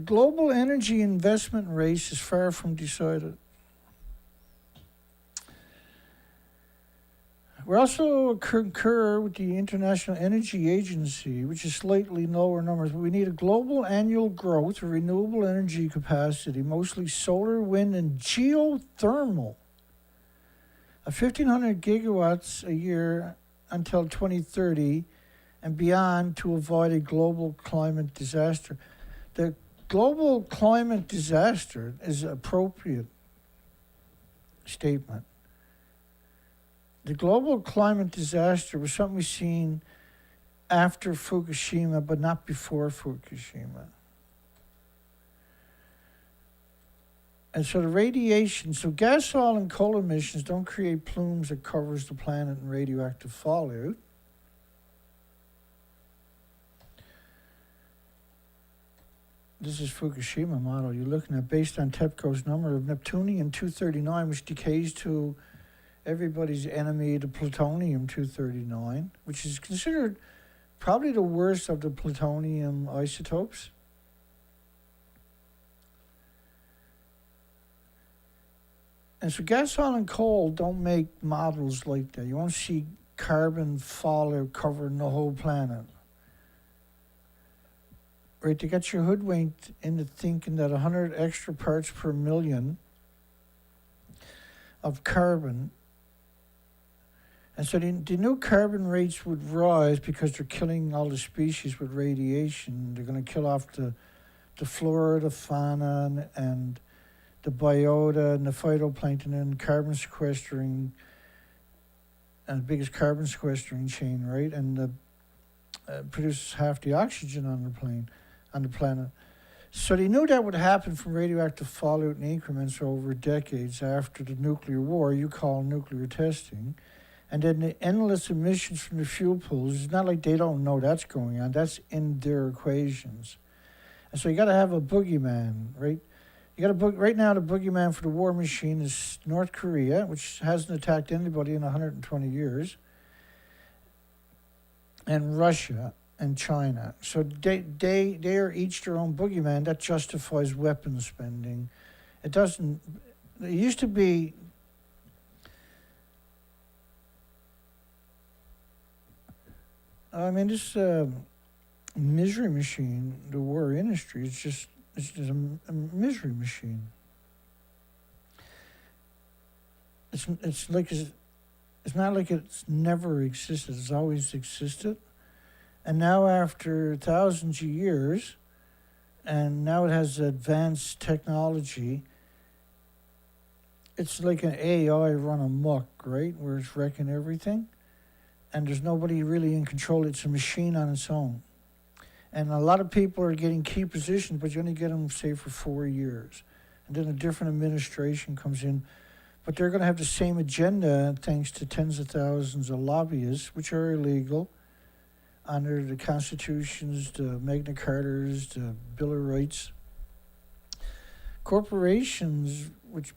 Global energy investment race is far from decided. We also concur with the International Energy Agency, which is slightly lower numbers, but we need a global annual growth of renewable energy capacity, mostly solar, wind, and geothermal, of 1,500 gigawatts a year until 2030 and beyond to avoid a global climate disaster. The global climate disaster is an appropriate statement. The global climate disaster was something we've seen after Fukushima, but not before Fukushima. And so the radiation, so gas, oil, and coal emissions don't create plumes that covers the planet in radioactive fallout. This is Fukushima model you're looking at, based on TEPCO's number of Neptunium-239, which decays to everybody's enemy, the plutonium-239, which is considered probably the worst of the plutonium isotopes. And so gas, oil, and coal don't make models like that. You won't see carbon fallout covering the whole planet. Right, they got you hoodwinked into thinking that 100 extra parts per million of carbon. And so the new carbon rates would rise because they're killing all the species with radiation. They're going to kill off the flora, the fauna, and the biota, and the phytoplankton, and carbon sequestering, and the biggest carbon sequestering chain, right? And produces half the oxygen on the planet. So they knew that would happen from radioactive fallout in increments over decades after the nuclear war, you call nuclear testing. And then the endless emissions from the fuel pools, it's not like they don't know that's going on. That's in their equations. And so you got to have a boogeyman, right? You got to right now the boogeyman for the war machine is North Korea, which hasn't attacked anybody in 120 years, and Russia and China. So they are each their own boogeyman. That justifies weapons spending. It doesn't. It used to be. I mean, this misery machine, the war industry, it's just a misery machine. It's not like it's never existed. It's always existed. And now after thousands of years, and now it has advanced technology, it's like an AI run amok, right? Where it's wrecking everything. And there's nobody really in control. It's a machine on its own. And a lot of people are getting key positions, but you only get them, say, for 4 years. And then a different administration comes in. But they're going to have the same agenda thanks to tens of thousands of lobbyists, which are illegal under the constitutions, the Magna Cartas, the Bill of Rights. Corporations, which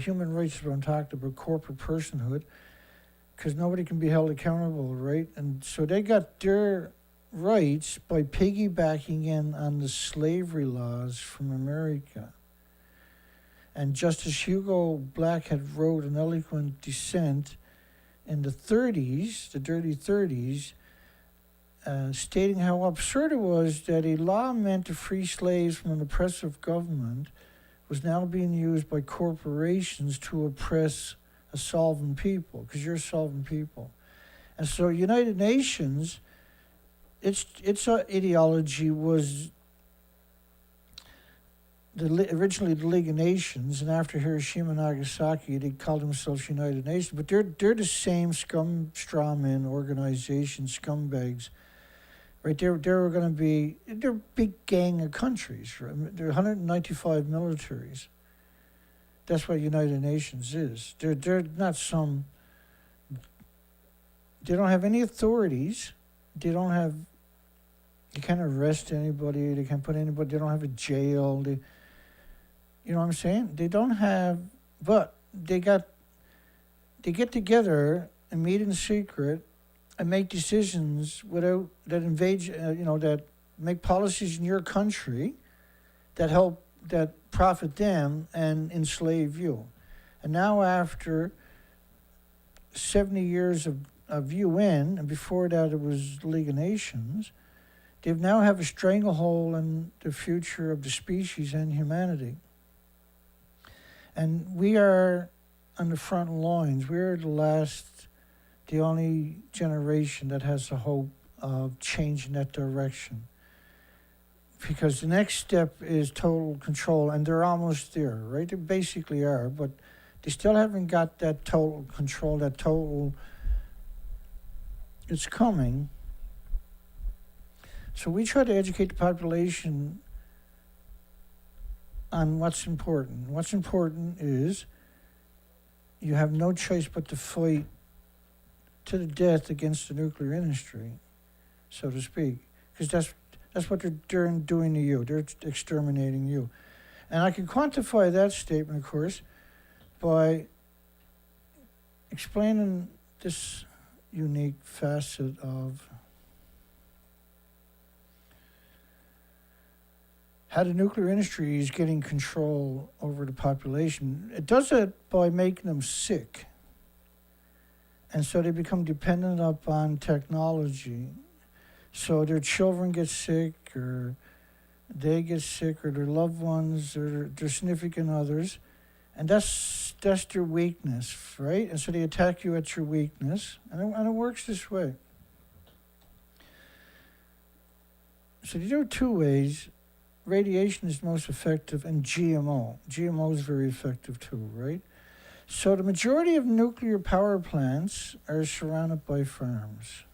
human rights is what I'm talking about, corporate personhood, because nobody can be held accountable, right? And so they got their rights by piggybacking in on the slavery laws from America. And Justice Hugo Black had wrote an eloquent dissent in the 30s, the dirty 30s, stating how absurd it was that a law meant to free slaves from an oppressive government was now being used by corporations to oppress a sovereign people, because you're a sovereign people. And so United Nations, its ideology was originally the League of Nations, and after Hiroshima and Nagasaki, they called themselves United Nations. But they're the same strawman organization, scumbags, right? They're going to be, they're a big gang of countries. Right? There are 195 militaries. That's what United Nations is. They're not some. They don't have any authorities. They don't have. They can't arrest anybody. They can't put anybody. They don't have a jail. They, you know what I'm saying? They don't have. But they got. They get together and meet in secret, and make decisions without that invade. That make policies in your country, that help that profit them and enslave you. And now after 70 years of UN, and before that it was League of Nations, they now have a stranglehold on the future of the species and humanity. And we are on the front lines. We're the only generation that has the hope of changing that direction. Because the next step is total control, and they're almost there, right? They basically are, but they still haven't got that total control, it's coming. So we try to educate the population on what's important. What's important is you have no choice but to fight to the death against the nuclear industry, so to speak, because that's what they're doing to you. They're exterminating you. And I can quantify that statement, of course, by explaining this unique facet of how the nuclear industry is getting control over the population. It does it by making them sick. And so they become dependent upon technology. So their children get sick, or they get sick, or their loved ones, or their significant others. And that's their weakness, right? And so they attack you at your weakness. And it works this way. So there are two ways. Radiation is most effective, and GMO. GMO is very effective too, right? So the majority of nuclear power plants are surrounded by farms.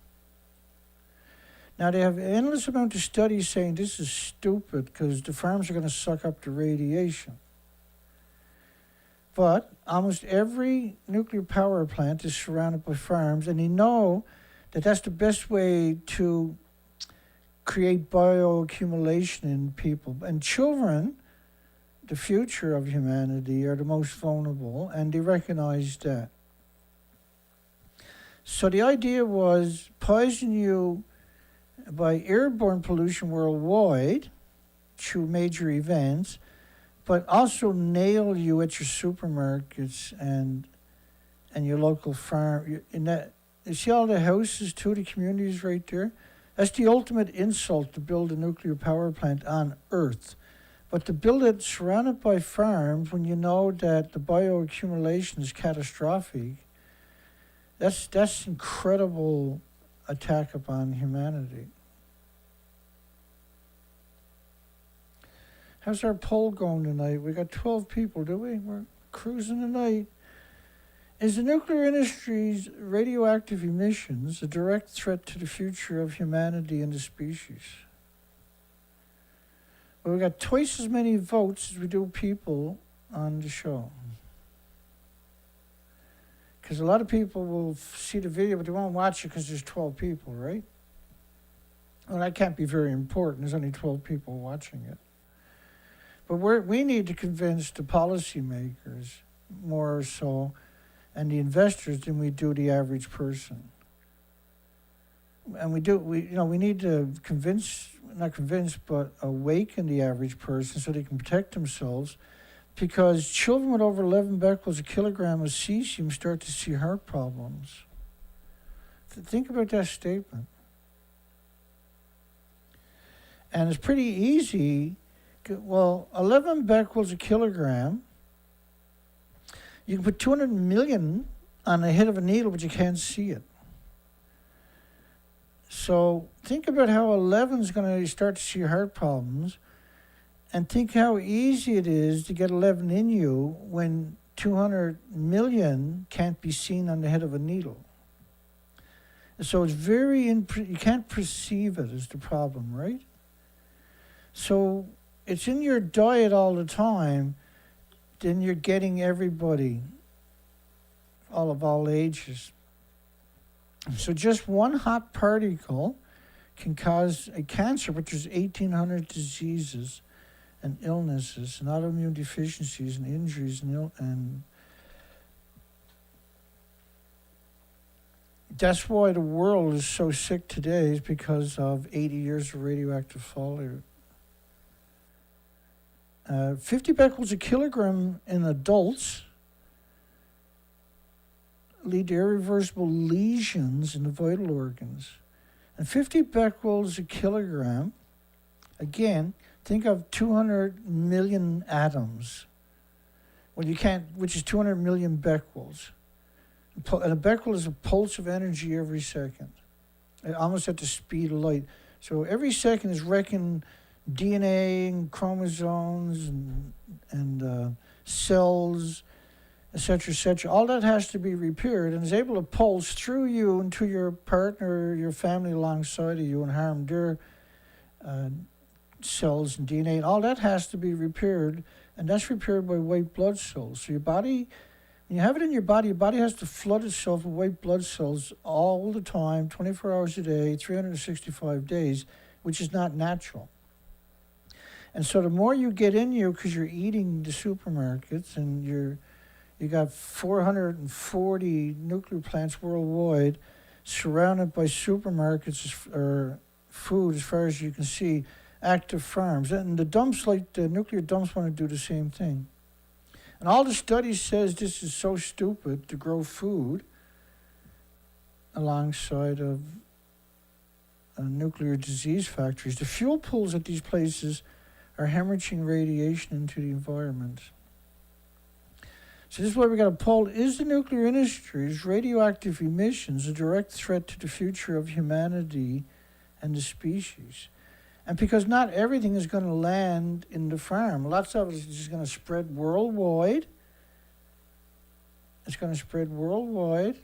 Now, they have endless amount of studies saying this is stupid because the farms are going to suck up the radiation. But almost every nuclear power plant is surrounded by farms, and they know that that's the best way to create bioaccumulation in people. And children, the future of humanity, are the most vulnerable, and they recognize that. So the idea was poison you by airborne pollution worldwide through major events, but also nail you at your supermarkets and your local farm. You see all the houses too, the communities right there? That's the ultimate insult to build a nuclear power plant on Earth. But to build it surrounded by farms when you know that the bioaccumulation is catastrophic, that's incredible attack upon humanity. How's our poll going tonight? We got 12 people, do we? We're cruising tonight. Is the nuclear industry's radioactive emissions a direct threat to the future of humanity and the species? Well, we got twice as many votes as we do people on the show. Because a lot of people will see the video, but they won't watch it because there's 12 people, right? Well, that can't be very important. There's only 12 people watching it. But we need to convince the policymakers more so, and the investors, than we do the average person. And we need to awaken the average person so they can protect themselves, because children with over 11 becquerels a kilogram of cesium start to see heart problems. Think about that statement. And it's pretty easy. Well, 11 becquerels a kilogram, you can put 200 million on the head of a needle, but you can't see it. So think about how 11 is going to start to see heart problems, and think how easy it is to get 11 in you when 200 million can't be seen on the head of a needle. So it's very, you can't perceive it is the problem, right? So it's in your diet all the time, then you're getting everybody, all of all ages. So just one hot particle can cause a cancer, but there's 1,800 diseases and illnesses and autoimmune deficiencies and injuries and that's why the world is so sick today, is because of 80 years of radioactive fallout. 50 becquerels a kilogram in adults lead to irreversible lesions in the vital organs. And 50 becquerels a kilogram, again, think of 200 million atoms. Well, you can't, which is 200 million becquerels. And a becquerel is a pulse of energy every second, almost at the speed of light. So every second is wrecking DNA and chromosomes and cells, etc., etc. All that has to be repaired and is able to pulse through you into your partner, your family alongside of you, and harm their cells and DNA. And all that has to be repaired, and that's repaired by white blood cells. So your body, when you have it in your body has to flood itself with white blood cells all the time, 24 hours a day, 365 days, which is not natural. And so the more you get in you, because you're eating the supermarkets and you got 440 nuclear plants worldwide surrounded by supermarkets or food as far as you can see, active farms. And the dumps, like the nuclear dumps, want to do the same thing. And all the studies says this is so stupid to grow food alongside of nuclear disease factories. The fuel pools at these places are hemorrhaging radiation into the environment. So this is why we got to poll, is the nuclear industry's radioactive emissions a direct threat to the future of humanity and the species? And because not everything is going to land in the farm. Lots of it is just going to spread worldwide. It's going to spread worldwide.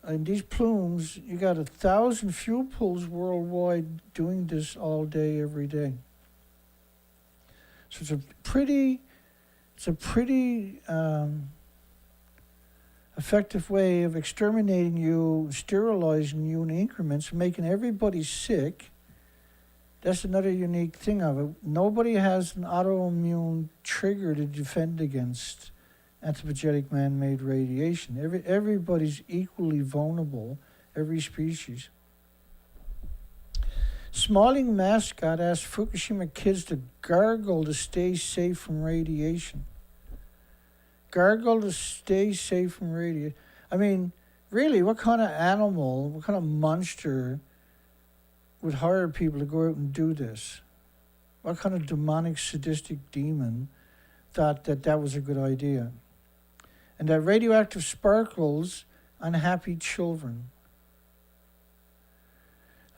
In these plumes, you got 1,000 fuel pools worldwide doing this all day, every day. So it's a pretty effective way of exterminating you, sterilizing you in increments, making everybody sick. That's another unique thing of it. Nobody has an autoimmune trigger to defend against anthropogenic man-made radiation. Everybody's equally vulnerable, every species. Smalling mascot asked Fukushima kids to gargle to stay safe from radiation. Gargle to stay safe from radiation. I mean, really, what kind of animal, what kind of monster would hire people to go out and do this? What kind of demonic, sadistic demon thought that was a good idea? And that radioactive sparkles unhappy children.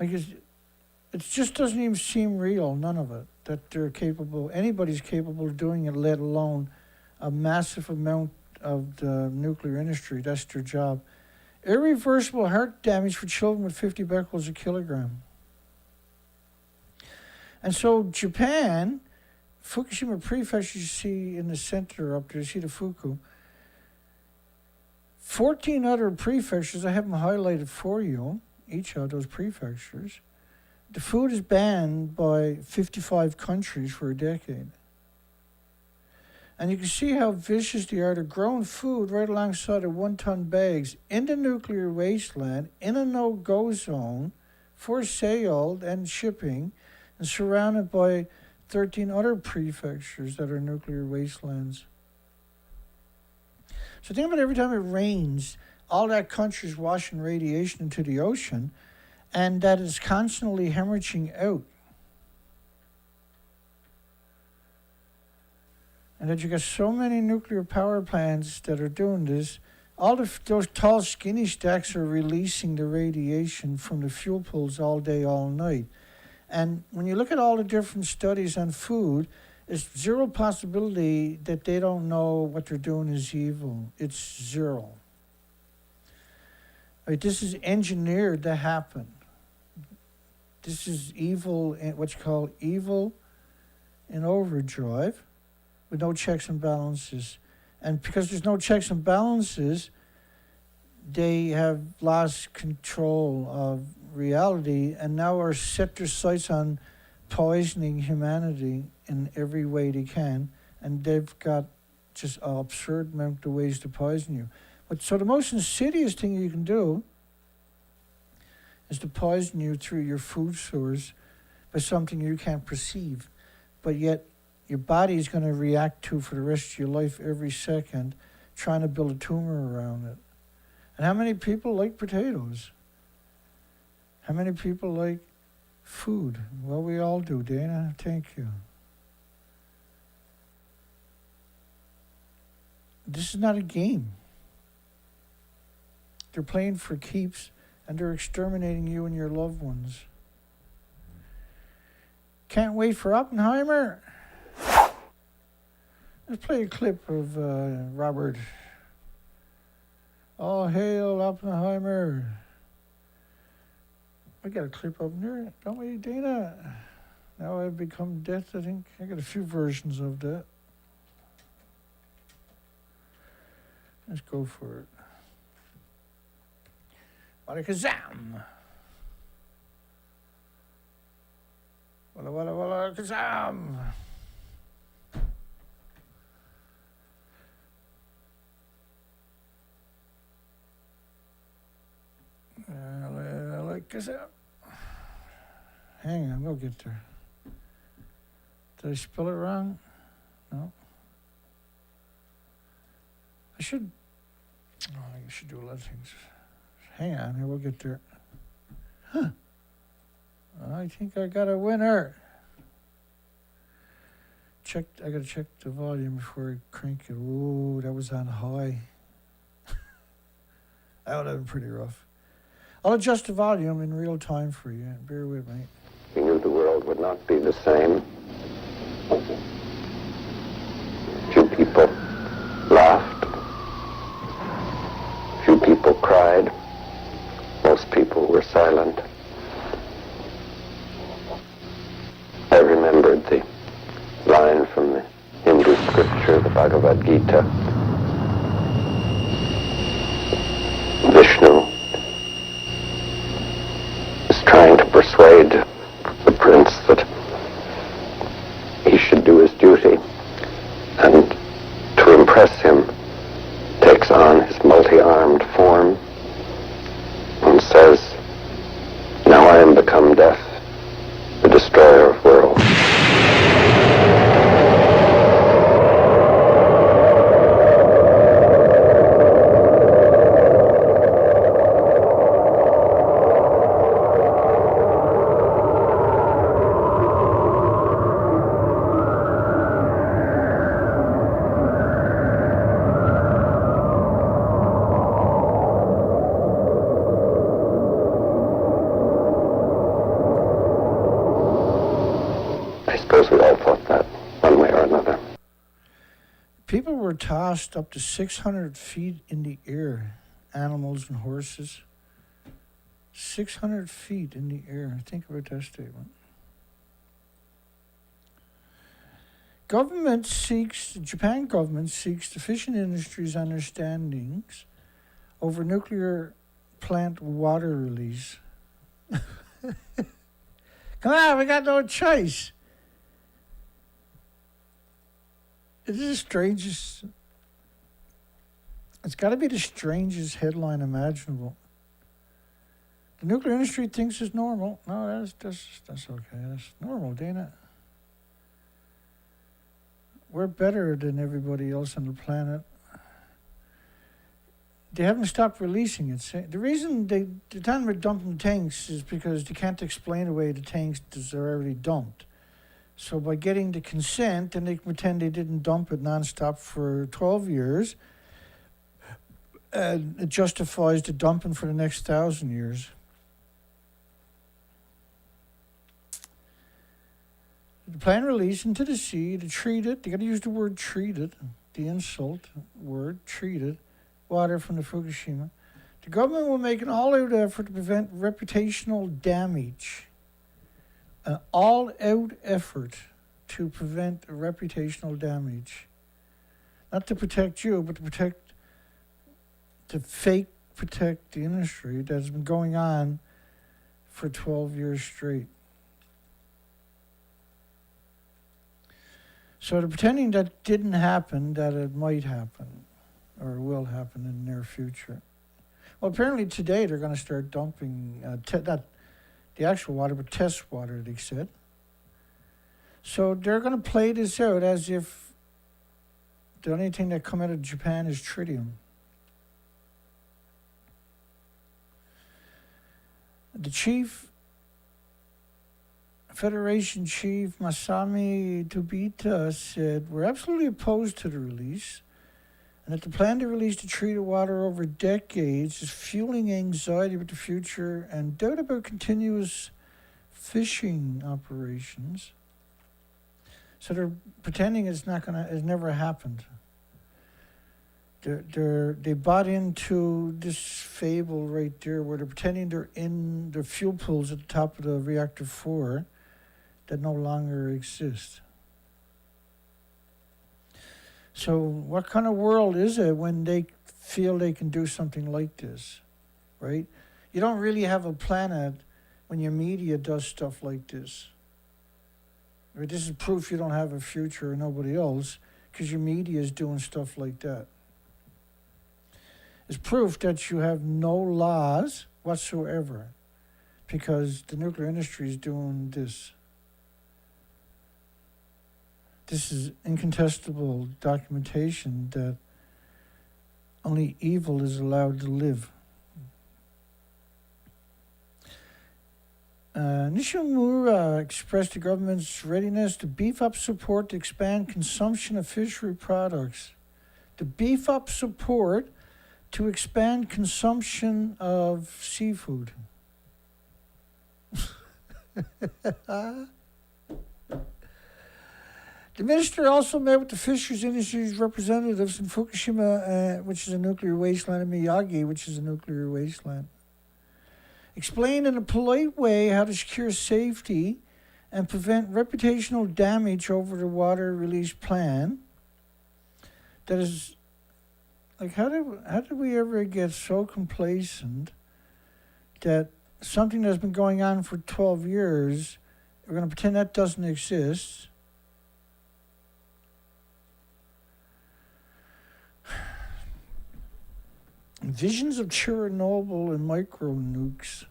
Like it just doesn't even seem real, none of it, that they're capable, anybody's capable of doing it, let alone a massive amount of the nuclear industry. That's their job. Irreversible heart damage for children with 50 becquerels a kilogram. And so Japan, Fukushima Prefecture, you see in the center up there, you see the Fuku. 14 other prefectures, I have them highlighted for you, each of those prefectures. The food is banned by 55 countries for a decade. And you can see how vicious they are. They're growing food right alongside of 1-ton bags in the nuclear wasteland, in a no-go zone, for sale and shipping, and surrounded by 13 other prefectures that are nuclear wastelands. So think about every time it rains, all that country is washing radiation into the ocean, and that is constantly hemorrhaging out. And that you got so many nuclear power plants that are doing this. Those tall, skinny stacks are releasing the radiation from the fuel pools all day, all night. And when you look at all the different studies on food, there's zero possibility that they don't know what they're doing is evil. It's zero. Right, this is engineered to happen. This is evil, what you call evil in overdrive, with no checks and balances. And because there's no checks and balances, they have lost control of reality and now are set their sights on poisoning humanity in every way they can. And they've got just an absurd amount of ways to poison you. But so the most insidious thing you can do is to poison you through your food source by something you can't perceive. But yet your body is going to react to for the rest of your life every second, trying to build a tumor around it. And how many people like potatoes? How many people like food? Well, we all do, Dana. Thank you. This is not a game. They're playing for keeps, and they're exterminating you and your loved ones. Can't wait for Oppenheimer. Let's play a clip of Robert. All hail Oppenheimer. We got a clip up there, don't we, Dana? Now I've become death, I think. I got a few versions of that. Let's go for it. Warakazam! Walla walla walla kazam! I like kazam. Hang on, we'll get there. Did I spell it wrong? No. I should do a lot of things. Hang on, here we'll get there. Huh. I think I got a winner. I gotta check the volume before I crank it. Ooh, that was on high. That would have been pretty rough. I'll adjust the volume in real time for you. Bear with me. We knew the world would not be the same. Few people laughed. Few people cried. Most people were silent. I remembered the line from the Hindu scripture, the Bhagavad Gita. Vishnu is trying to persuade the prince that he should do his duty, and to impress him takes on his multi-armed form and says, "Now I am become death, the destroyer of worlds." People were tossed up to 600 feet in the air, animals and horses. 600 feet in the air. Think about that statement. Japan government seeks the fishing industry's understandings over nuclear plant water release. Come on, we got no choice. It is the strangest. It's got to be the strangest headline imaginable. The nuclear industry thinks it's normal. No, that's okay. That's normal, Dana. We're better than everybody else on the planet. They haven't stopped releasing it. The reason the time they're dumping tanks is because they can't explain away the tanks that are already dumped. So by getting the consent, then they pretend they didn't dump it nonstop for 12 years. And it justifies the dumping for the next 1,000 years. The planned release into the sea to treat it, they got to use the word treated, the insult word, treated, water from the Fukushima. The government will make an all-out effort to prevent reputational damage. An all-out effort to prevent reputational damage. Not to protect you, but to protect the industry that has been going on for 12 years straight. So they're pretending that didn't happen, that it might happen, or will happen in the near future. Well, apparently today they're going to start dumping, not the actual water, but test water, they said. So they're going to play this out as if the only thing that come out of Japan is tritium. The Federation Chief Masami Tobita said, "We're absolutely opposed to the release, and that the plan to release the treated water over decades is fueling anxiety about the future and doubt about continuous fishing operations." So they're pretending it's never happened. They bought into this fable right there where they're pretending they're in the fuel pools at the top of the reactor 4 that no longer exist. So what kind of world is it when they feel they can do something like this, right? You don't really have a planet when your media does stuff like this. Right? This is proof you don't have a future or nobody else because your media is doing stuff like that. It's proof that you have no laws whatsoever because the nuclear industry is doing this. This is incontestable documentation that only evil is allowed to live. Nishimura expressed the government's readiness to beef up support to expand consumption of fishery products. To beef up support to expand consumption of seafood. The minister also met with the fisheries industry's representatives in Fukushima, which is a nuclear wasteland, and Miyagi, which is a nuclear wasteland. Explained in a polite way how to secure safety and prevent reputational damage over the water release plan. That is, like, how did we ever get so complacent that something that's been going on for 12 years, we're going to pretend that doesn't exist? Visions of Chernobyl and micro nukes.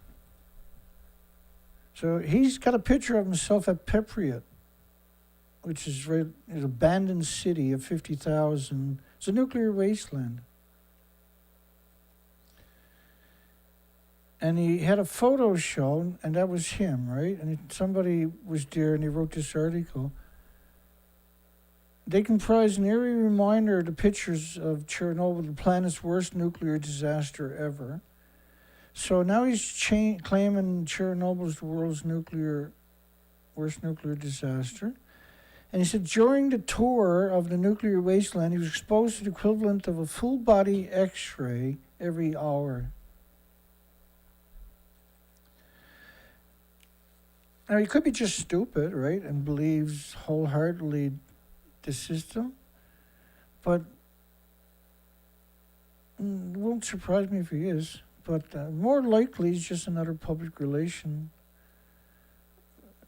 So he's got a picture of himself at Pripyat, which is an abandoned city of 50,000. It's a nuclear wasteland. And he had a photo shown, and that was him, right? And somebody was there, and he wrote this article. They comprise an eerie reminder of the pictures of Chernobyl, the planet's worst nuclear disaster ever. So now he's claiming Chernobyl is the world's worst nuclear disaster. And he said during the tour of the nuclear wasteland, he was exposed to the equivalent of a full-body X-ray every hour. Now, he could be just stupid, right, and believes wholeheartedly the system, but it won't surprise me if he is. But more likely, he's just another public relation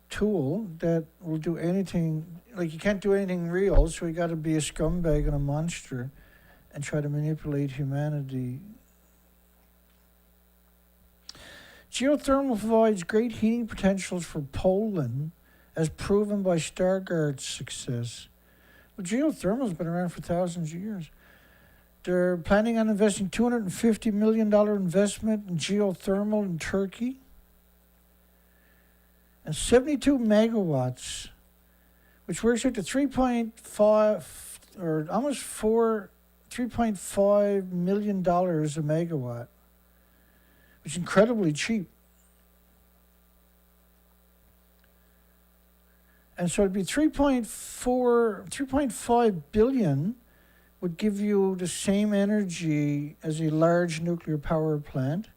tool that will do anything. Like, you can't do anything real, so you got to be a scumbag and a monster and try to manipulate humanity. Geothermal provides great heating potentials for Poland, as proven by Stargard's success. Well, geothermal's been around for thousands of years. They're planning on investing $250 million investment in geothermal in Turkey. And 72 megawatts, which works out to 3.5 or almost $3.5 million a megawatt, which is incredibly cheap. And so it'd be 3.5 billion, would give you the same energy as a large nuclear power plant,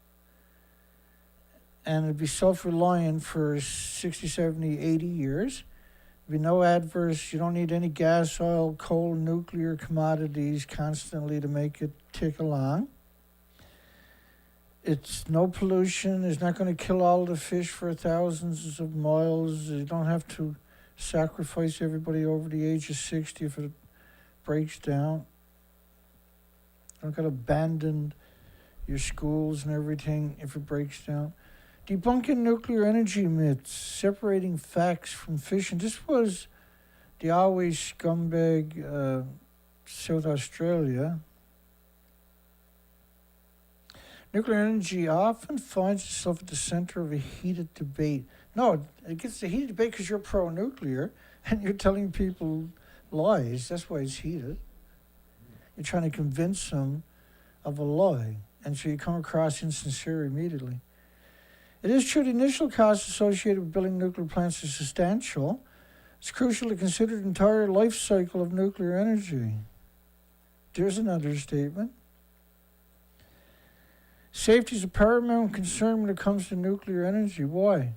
and it'd be self-reliant for 60, 70, 80 years. There'd be no adverse, you don't need any gas, oil, coal, nuclear commodities constantly to make it tick along. It's no pollution. It's not going to kill all the fish for thousands of miles. You don't have to sacrifice everybody over the age of 60 if it breaks down. You don't got to abandon your schools and everything if it breaks down. Debunking nuclear energy myths, separating facts from fiction. This was the always scumbag South Australia. Nuclear energy often finds itself at the center of a heated debate. No, it gets a heated debate because you're pro-nuclear and you're telling people lies. That's why it's heated. You're trying to convince them of a lie. And so you come across insincere immediately. It is true the initial costs associated with building nuclear plants are substantial. It's crucial to consider the entire life cycle of nuclear energy. There's an understatement. Safety is a paramount concern when it comes to nuclear energy. Why?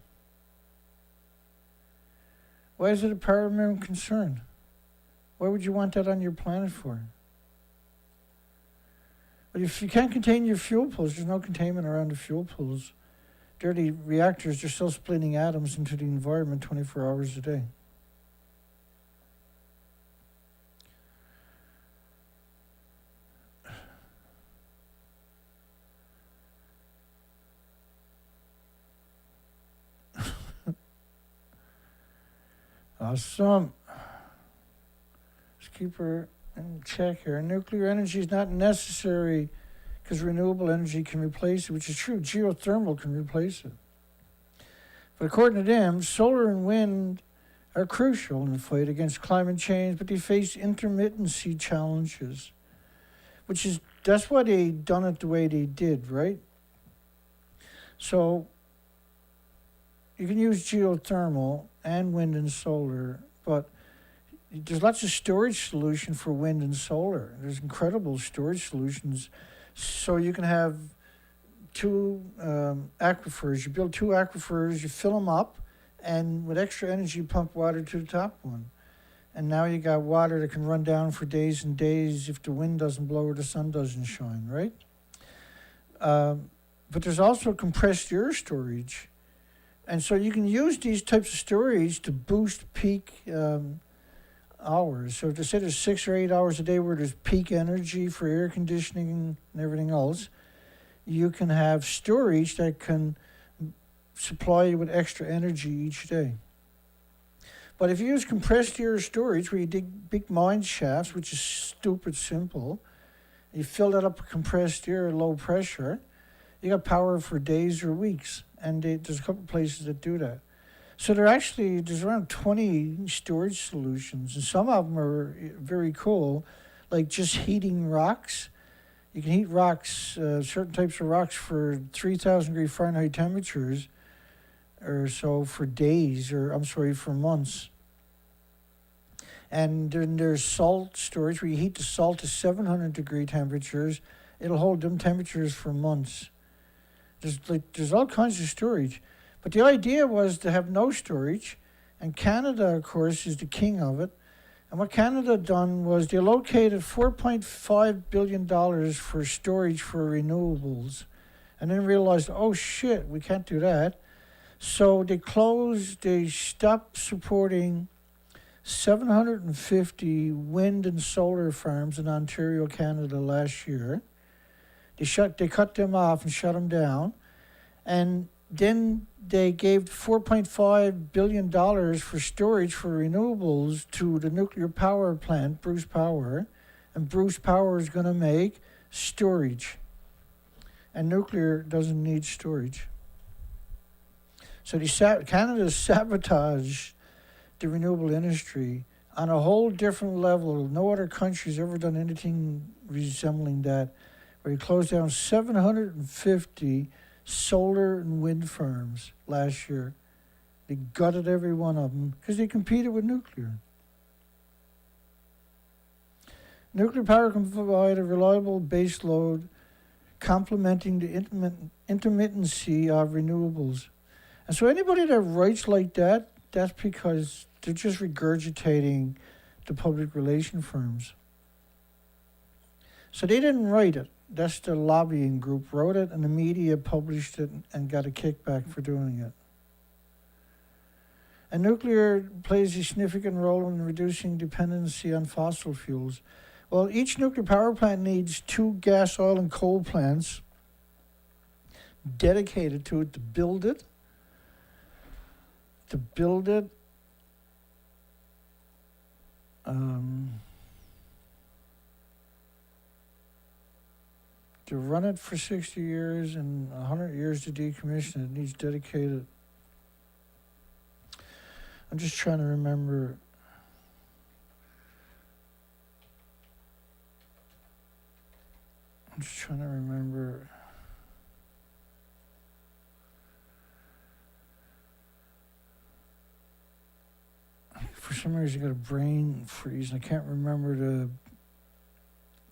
Why is it a paramount concern? Why would you want that on your planet for? But if you can't contain your fuel pools, there's no containment around the fuel pools. Dirty reactors are still splitting atoms into the environment 24 hours a day. Awesome. Let's keep her in check here. Nuclear energy is not necessary because renewable energy can replace it, which is true. Geothermal can replace it. But according to them, solar and wind are crucial in the fight against climate change, but they face intermittency challenges, that's why they done it the way they did, right? So you can use geothermal and wind and solar, but there's lots of storage solution for wind and solar. There's incredible storage solutions. So you can have two aquifers. You build two aquifers, you fill them up, and with extra energy, you pump water to the top one. And now you got water that can run down for days and days if the wind doesn't blow or the sun doesn't shine, right? But there's also compressed air storage. And so you can use these types of storage to boost peak hours. So to say there's 6 or 8 hours a day where there's peak energy for air conditioning and everything else, you can have storage that can supply you with extra energy each day. But if you use compressed air storage where you dig big mine shafts, which is stupid simple, you fill that up with compressed air at low pressure, you got power for days or weeks. And there's a couple places that do that. So there's around 20 storage solutions, and some of them are very cool, like just heating rocks. You can heat rocks, certain types of rocks for 3,000 degree Fahrenheit temperatures or so for days, for months. And then there's salt storage where you heat the salt to 700 degree temperatures. It'll hold them temperatures for months. There's all kinds of storage. But the idea was to have no storage, and Canada, of course, is the king of it. And what Canada done was they allocated $4.5 billion for storage for renewables, and then realized, oh shit, we can't do that. So they stopped supporting 750 wind and solar farms in Ontario, Canada last year. They cut them off and shut them down. And then they gave $4.5 billion for storage for renewables to the nuclear power plant, Bruce Power. And Bruce Power is going to make storage. And nuclear doesn't need storage. So Canada sabotaged the renewable industry on a whole different level. No other country's ever done anything resembling that, where he closed down 750 solar and wind farms last year. They gutted every one of them because they competed with nuclear. Nuclear power can provide a reliable base load, complementing the intermittency of renewables. And so anybody that writes like that, that's because they're just regurgitating the public relation firms. So they didn't write it. That's the lobbying group wrote it, and the media published it and got a kickback for doing it. And nuclear plays a significant role in reducing dependency on fossil fuels. Well, each nuclear power plant needs 2 gas, oil, and coal plants dedicated to it to build it. To run it for 60 years and 100 years to decommission it needs dedicated. I'm just trying to remember. For some reason, I got a brain freeze. I can't remember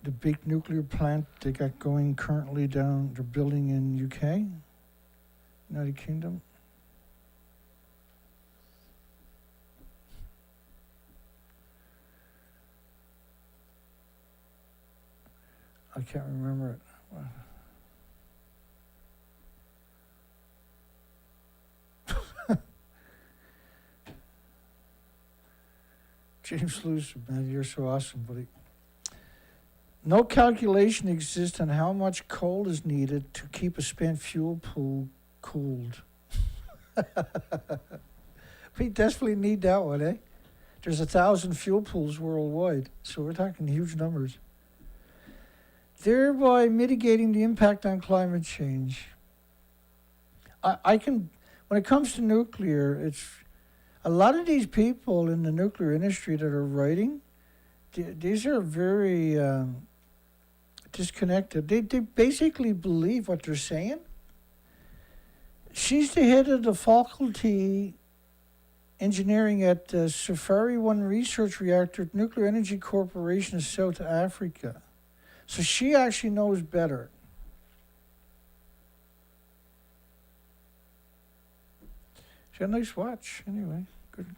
the big nuclear plant they got going currently they're building in UK, United Kingdom. I can't remember it. James Lewis, man, you're so awesome, buddy. No calculation exists on how much coal is needed to keep a spent fuel pool cooled. We desperately need that one, eh? There's 1,000 fuel pools worldwide, so we're talking huge numbers. Thereby mitigating the impact on climate change. I can, when it comes to nuclear, it's a lot of these people in the nuclear industry that are writing, these are very disconnected. They basically believe what they're saying. She's the head of the faculty engineering at the Safari 1 research reactor at Nuclear Energy Corporation of South Africa. So she actually knows better. She got a nice watch, anyway. Good.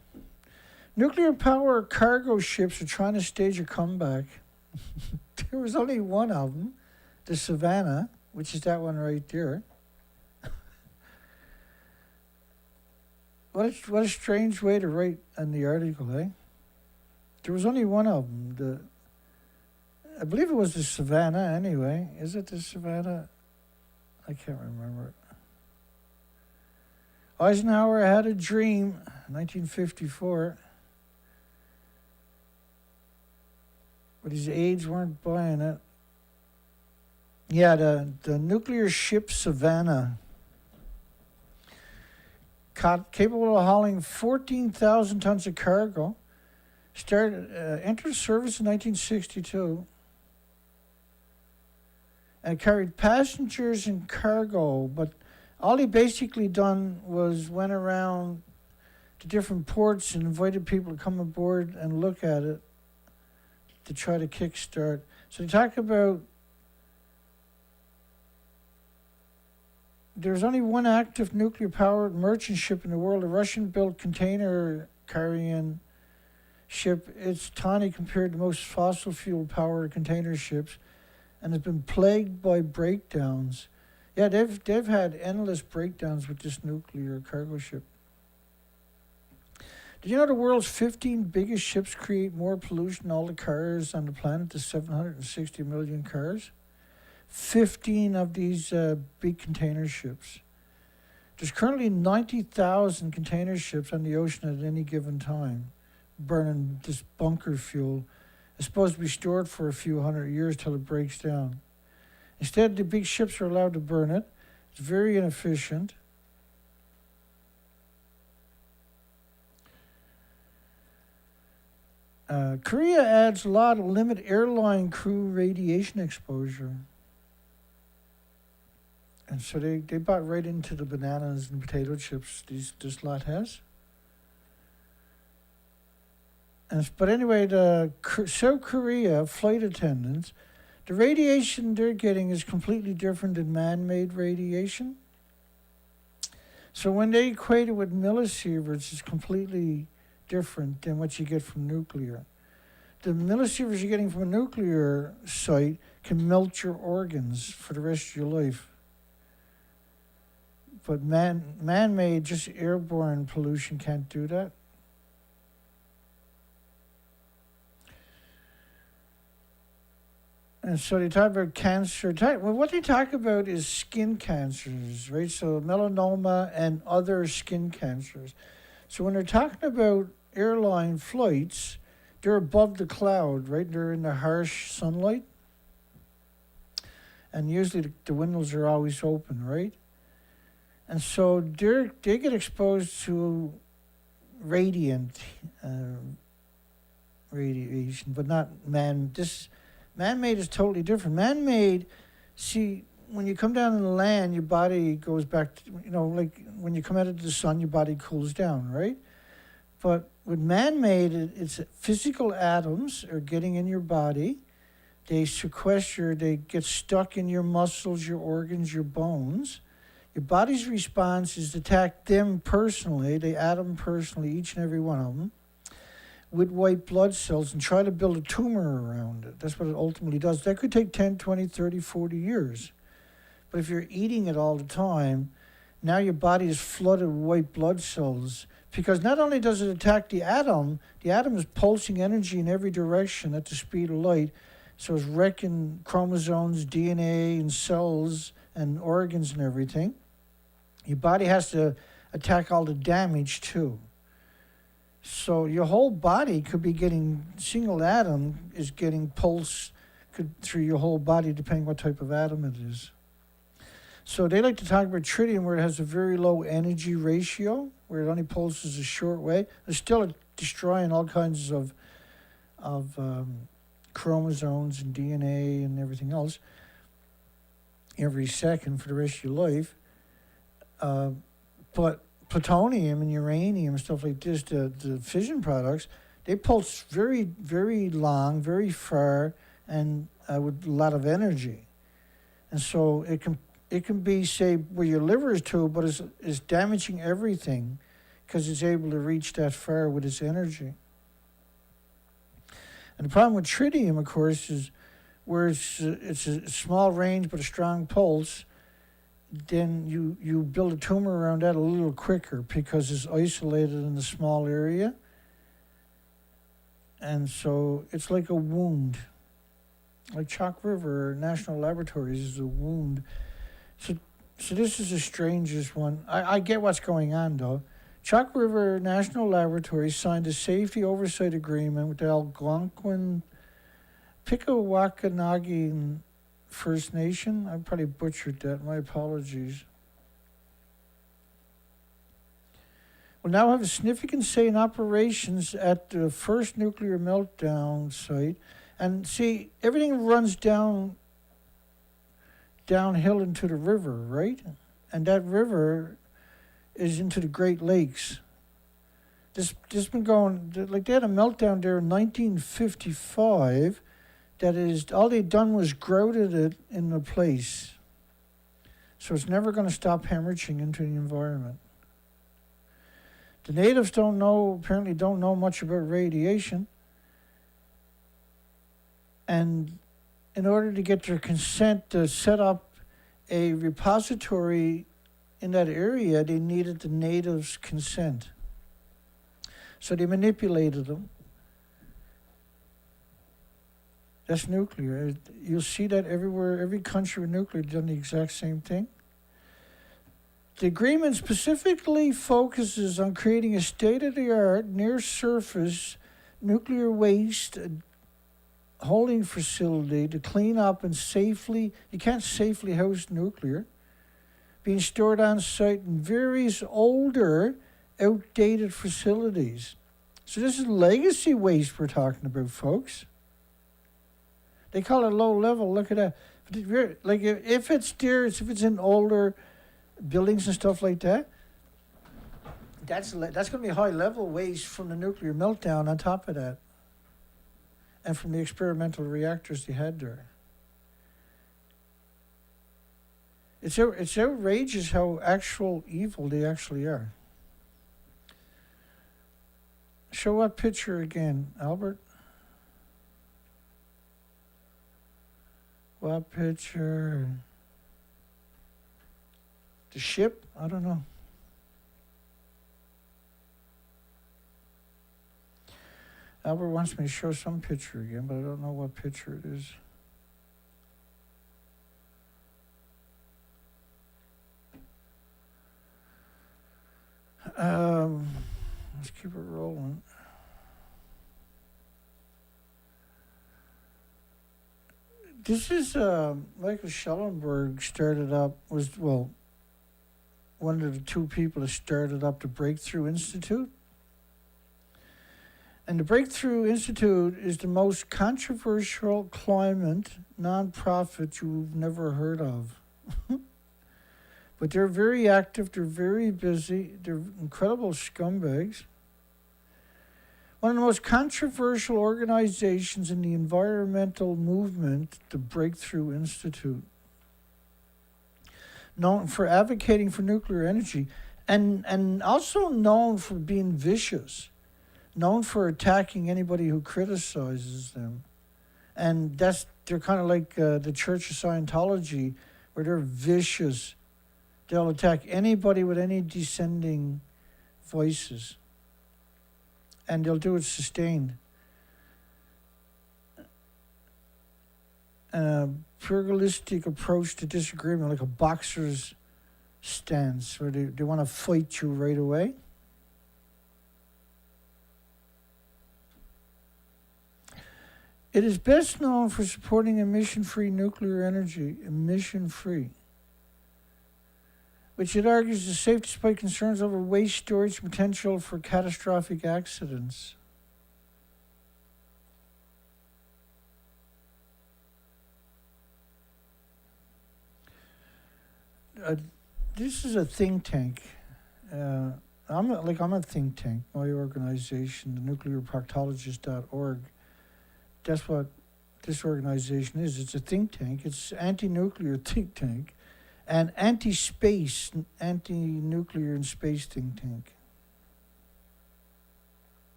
Nuclear power cargo ships are trying to stage a comeback. There was only one of them, the Savannah, which is that one right there. What a strange way to write in the article, eh? There was only one of them. I believe it was the Savannah anyway. Is it the Savannah? I can't remember it. Eisenhower had a dream, 1954. But his aides weren't buying it. Yeah, the nuclear ship Savannah, capable of hauling 14,000 tons of cargo, entered service in 1962. And carried passengers and cargo, but all he basically done was went around to different ports and invited people to come aboard and look at it to try to kickstart. So they talk about there's only one active nuclear-powered merchant ship in the world, a Russian-built container carrying ship. It's tiny compared to most fossil fuel-powered container ships, and has been plagued by breakdowns. Yeah, they've had endless breakdowns with this nuclear cargo ship. Did you know the world's 15 biggest ships create more pollution than all the cars on the planet, the 760 million cars? 15 of these big container ships. There's currently 90,000 container ships on the ocean at any given time, burning this bunker fuel. It's supposed to be stored for a few hundred years till it breaks down. Instead, the big ships are allowed to burn it. It's very inefficient. Korea adds law to limit airline crew radiation exposure. And so they bought right into the bananas and potato chips this lot has. But anyway, South Korea flight attendants, the radiation they're getting is completely different than man-made radiation. So when they equate it with millisieverts, it's completely different than what you get from nuclear. The millisieverts you're getting from a nuclear site can melt your organs for the rest of your life. But man-made, just airborne pollution can't do that. And so they talk about cancer. Well, what they talk about is skin cancers, right? So melanoma and other skin cancers. So when they're talking about airline flights, they're above the cloud, right? They're in the harsh sunlight. And usually the windows are always open, right? And so they get exposed to radiant radiation, but not man-made is totally different. Man-made, see, when you come down on the land, your body goes back to, like when you come out of the sun, your body cools down, right? But with man-made, it's physical atoms are getting in your body. They sequester, they get stuck in your muscles, your organs, your bones. Your body's response is to attack them personally, the atom personally, each and every one of them, with white blood cells and try to build a tumor around it. That's what it ultimately does. That could take 10, 20, 30, 40 years. But if you're eating it all the time, now your body is flooded with white blood cells, because not only does it attack the atom is pulsing energy in every direction at the speed of light, so it's wrecking chromosomes, DNA, and cells, and organs and everything. Your body has to attack all the damage too. So your whole body could be getting, single atom is getting pulse through your whole body, depending what type of atom it is. So they like to talk about tritium, where it has a very low energy ratio, where it only pulses a short way. It's still destroying all kinds of chromosomes and DNA and everything else every second for the rest of your life. But plutonium and uranium and stuff like this, the fission products, they pulse very, very long, very far, and with a lot of energy. And so it can be, say, where your liver is too, but it's damaging everything because it's able to reach that far with its energy. And the problem with tritium, of course, is where it's a small range but a strong pulse, then you build a tumor around that a little quicker because it's isolated in a small area. And so it's like a wound. Like Chalk River National Laboratories is a wound. So this is the strangest one. I get what's going on, though. Chalk River National Laboratory signed a safety oversight agreement with the Algonquin Pickawakanagan First Nation. I probably butchered that. My apologies. Will now have a significant say in operations at the first nuclear meltdown site. And see, everything runs downhill into the river, right? And that river is into the Great Lakes. This been going, like they had a meltdown there in 1955. That is, all they'd done was grouted it in the place. So it's never going to stop hemorrhaging into the environment. The natives apparently don't know much about radiation. And in order to get their consent to set up a repository in that area, they needed the natives' consent. So they manipulated them. That's nuclear. You'll see that everywhere. Every country with nuclear done the exact same thing. The agreement specifically focuses on creating a state-of-the-art, near-surface nuclear waste holding facility to clean up and safely, you can't safely house nuclear, being stored on site in various older, outdated facilities. So this is legacy waste we're talking about, folks. They call it low level. Look at that. Like if it's there, if it's in older buildings and stuff like that, That's going to be high level waste from the nuclear meltdown on top of that, and from the experimental reactors they had there. It's outrageous how actual evil they actually are. Show that picture again, Albert. What picture? The ship? I don't know. Albert wants me to show some picture again, but I don't know what picture it is. Let's keep it rolling. This is Michael Schellenberg started up, one of the two people that started up the Breakthrough Institute. And the Breakthrough Institute is the most controversial climate nonprofit you've never heard of. But they're very active, they're very busy, they're incredible scumbags. One of the most controversial organizations in the environmental movement, the Breakthrough Institute, known for advocating for nuclear energy and also known for being vicious, known for attacking anybody who criticizes them. And they're kind of like the Church of Scientology, where they're vicious. They'll attack anybody with any descending voices. And they'll do it sustained. A pluralistic approach to disagreement, like a boxer's stance, where they want to fight you right away. It is best known for supporting emission-free nuclear energy, emission-free, which it argues is safe despite concerns over waste storage potential for catastrophic accidents. This is a think tank. I'm a think tank. My organization, the nuclearproctologist.org. That's what this organization is. It's a think tank. It's anti-nuclear think tank. And anti-space, anti-nuclear and space think tank.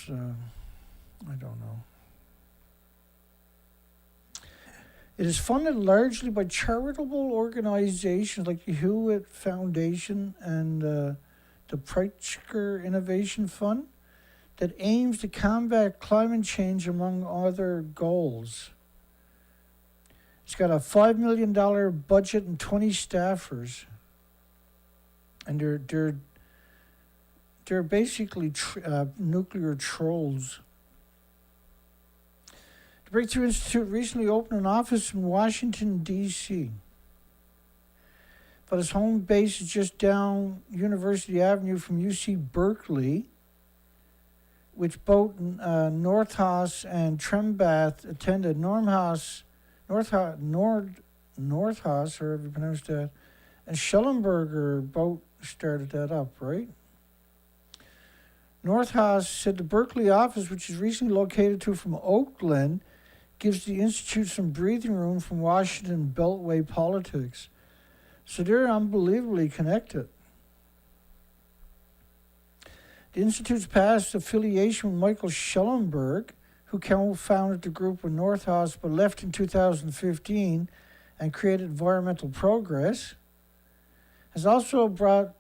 I don't know. It is funded largely by charitable organizations like the Hewitt Foundation and the Pritzker Innovation Fund that aims to combat climate change among other goals. It's got a $5 million budget and 20 staffers. And they're basically nuclear trolls. The Breakthrough Institute recently opened an office in Washington, D.C., but its home base is just down University Avenue from UC Berkeley, which both Northhaus and Trembath attended. Northhaus, however you pronounce that, and Schellenberger both started that up, right? Northhaus said the Berkeley office, which is recently located from Oakland, gives the Institute some breathing room from Washington Beltway politics. So they're unbelievably connected. The Institute's past affiliation with Michael Schellenberg, who co-founded the group with Northhaus but left in 2015 and created Environmental Progress, has also brought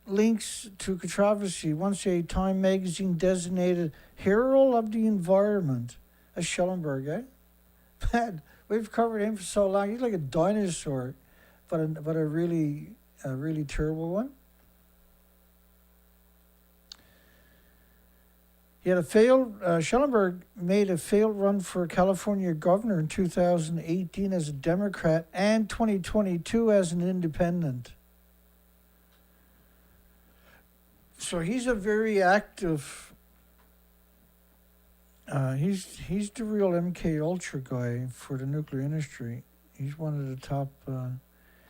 links to controversy. Once a Time magazine designated Hero of the Environment as Schellenberg, eh? Man, we've covered him for so long. He's like a dinosaur, but a really terrible one. He had Schellenberg made a failed run for California governor in 2018 as a Democrat and 2022 as an independent. So he's a very active. He's the real MK Ultra guy for the nuclear industry. He's one of the top.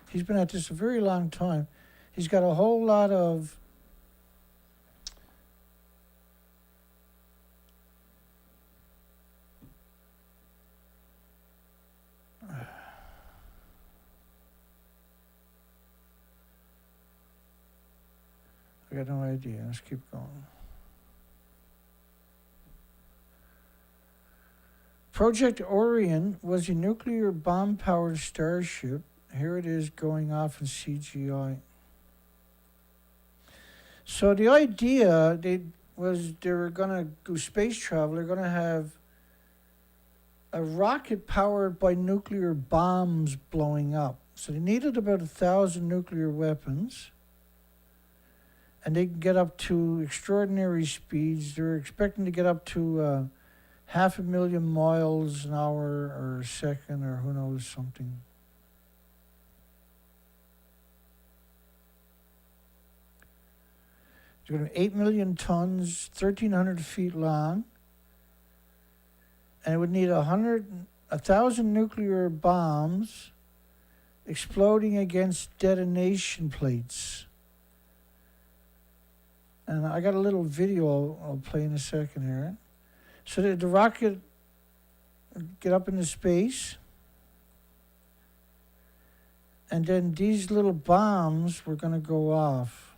He's been at this a very long time. He's got a whole lot of. I got no idea. Let's keep going. Project Orion was a nuclear bomb-powered starship. Here it is going off in CGI. So the idea they were going to do space travel. They're going to have a rocket powered by nuclear bombs blowing up. So they needed about 1,000 nuclear weapons. And they can get up to extraordinary speeds. They're expecting to get up to 500,000 miles an hour or a second or who knows something. They're going to be 8 million tons, 1,300 feet long. And it would need 1,000 nuclear bombs exploding against detonation plates. And I got a little video I'll play in a second here. So the rocket get up into space, and then these little bombs were going to go off.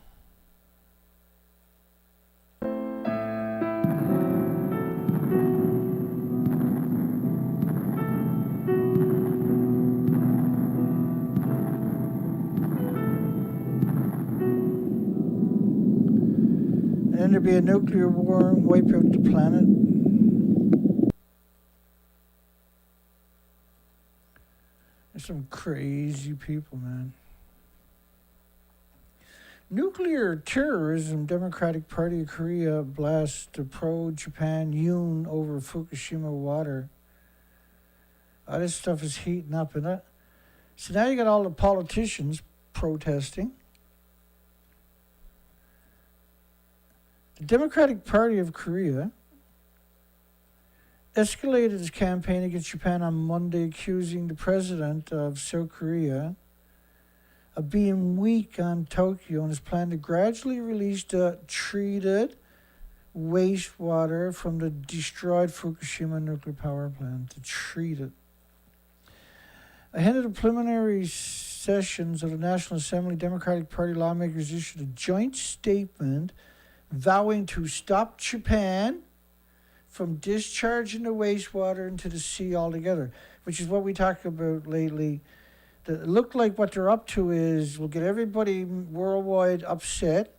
And then there'd be a nuclear war and wipe out the planet. There's some crazy people, man. Nuclear terrorism, Democratic Party of Korea blasts the pro-Japan Yoon over Fukushima water. All this stuff is heating up, isn't it? So now you got all the politicians protesting. The Democratic Party of Korea escalated its campaign against Japan on Monday, accusing the president of South Korea of being weak on Tokyo and his plan to gradually release the treated wastewater from the destroyed Fukushima nuclear power plant. To treat it. Ahead of the preliminary sessions of the National Assembly, Democratic Party lawmakers issued a joint statement vowing to stop Japan from discharging the wastewater into the sea altogether, which is what we talked about lately. It looked like what they're up to is we'll get everybody worldwide upset,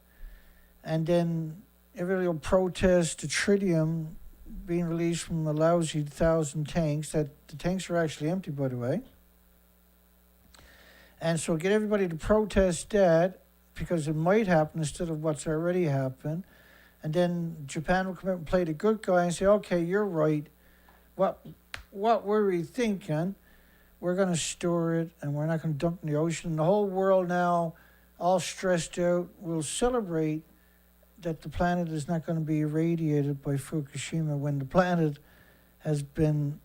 and then everybody will protest the tritium being released from a lousy 1,000 tanks. That the tanks are actually empty, by the way. And so get everybody to protest that, because it might happen instead of what's already happened. And then Japan will come out and play the good guy and say, okay, you're right. What were we thinking? We're going to store it, and we're not going to dump it in the ocean. The whole world now, all stressed out, will celebrate that the planet is not going to be irradiated by Fukushima when the planet has been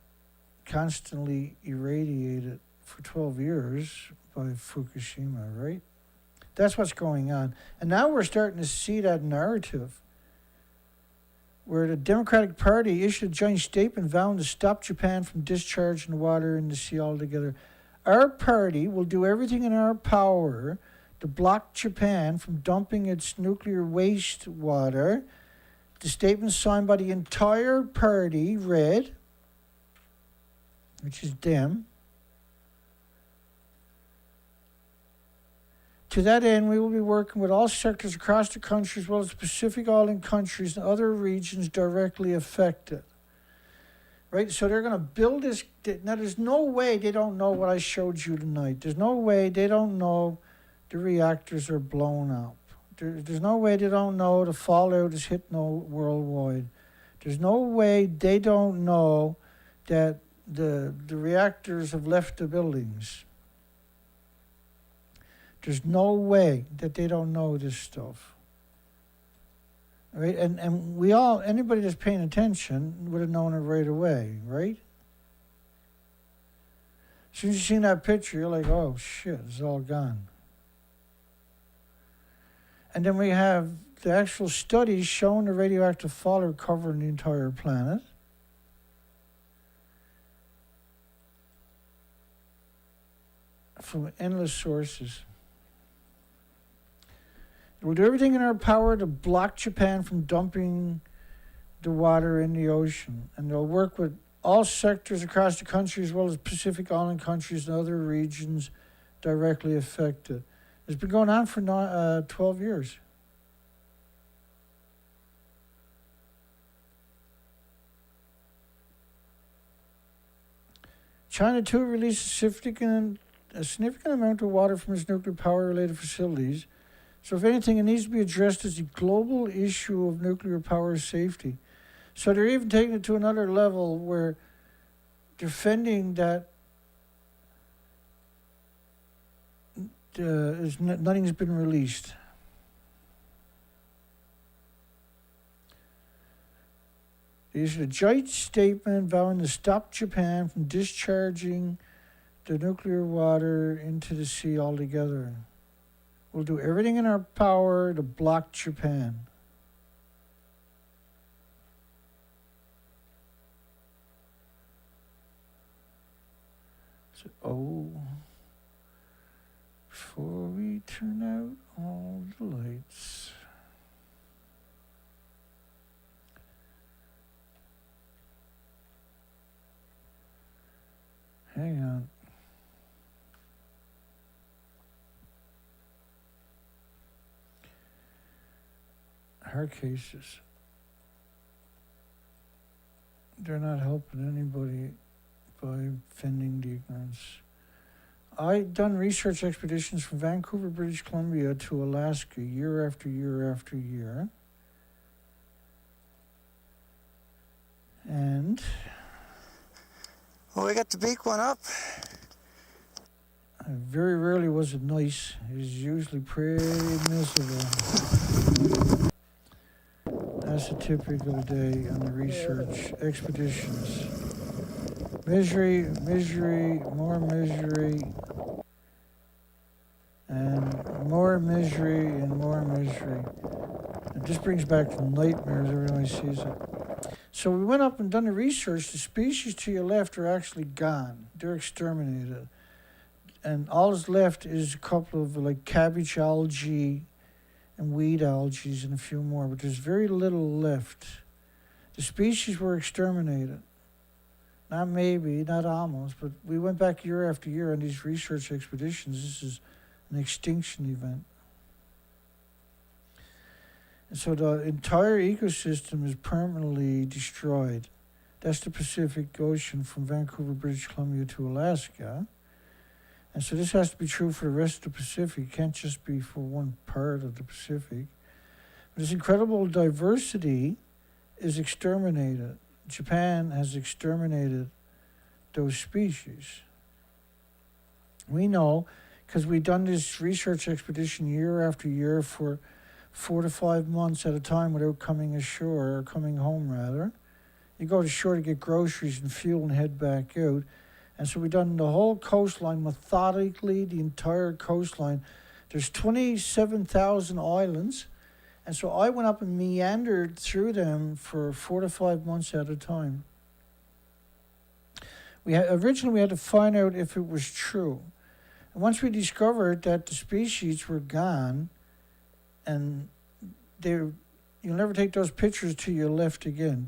constantly irradiated for 12 years by Fukushima, right? That's what's going on. And now we're starting to see that narrative where the Democratic Party issued a joint statement vowing to stop Japan from discharging water in the sea altogether. Our party will do everything in our power to block Japan from dumping its nuclear wastewater. The statement signed by the entire party read, which is them. To that end, we will be working with all sectors across the country, as well as Pacific Island countries and other regions directly affected. Right? So they're going to build this. Now, there's no way they don't know what I showed you tonight. There's no way they don't know the reactors are blown up. There's no way they don't know the fallout is hitting worldwide. There's no way they don't know that the reactors have left the buildings. There's no way that they don't know this stuff. Right? And we all, anybody that's paying attention would have known it right away, right? As soon as you seen that picture, you're like, oh shit, it's all gone. And then we have the actual studies showing the radioactive fallout covering the entire planet. From endless sources. We'll do everything in our power to block Japan from dumping the water in the ocean. And they'll work with all sectors across the country as well as Pacific Island countries and other regions directly affected. It's been going on for 12 years. China, too, released a significant amount of water from its nuclear power-related facilities. So if anything, it needs to be addressed as a global issue of nuclear power safety. So they're even taking it to another level where defending that nothing's been released. They issued a joint statement vowing to stop Japan from discharging the nuclear water into the sea altogether. We'll do everything in our power to block Japan. So, before we turn out all the lights. Hang on. Hard cases. They're not helping anybody by fending the ignorance. I've done research expeditions from Vancouver, British Columbia to Alaska year after year after year. And well, we got the big one up. Very rarely was it nice. It was usually pretty miserable. That's a typical day on the research expeditions. Misery, misery, more misery, and more misery and more misery. It just brings back nightmares every time I sees it. So we went up and done the research. The species to your left are actually gone. They're exterminated. And all that's left is a couple of like cabbage algae and weed algae and a few more, but there's very little left. The species were exterminated. Not maybe, not almost, but we went back year after year on these research expeditions. This is an extinction event. And so the entire ecosystem is permanently destroyed. That's the Pacific Ocean from Vancouver, British Columbia to Alaska. And so this has to be true for the rest of the Pacific. It can't just be for one part of the Pacific. But this incredible diversity is exterminated. Japan has exterminated those species. We know, because we've done this research expedition year after year for 4 to 5 months at a time without coming ashore, or coming home rather. You go to shore to get groceries and fuel and head back out. And so we've done the whole coastline methodically, the entire coastline. There's 27,000 islands. And so I went up and meandered through them for 4 to 5 months at a time. Originally we had to find out if it was true. And once we discovered that the species were gone, and you'll never take those pictures to your left again.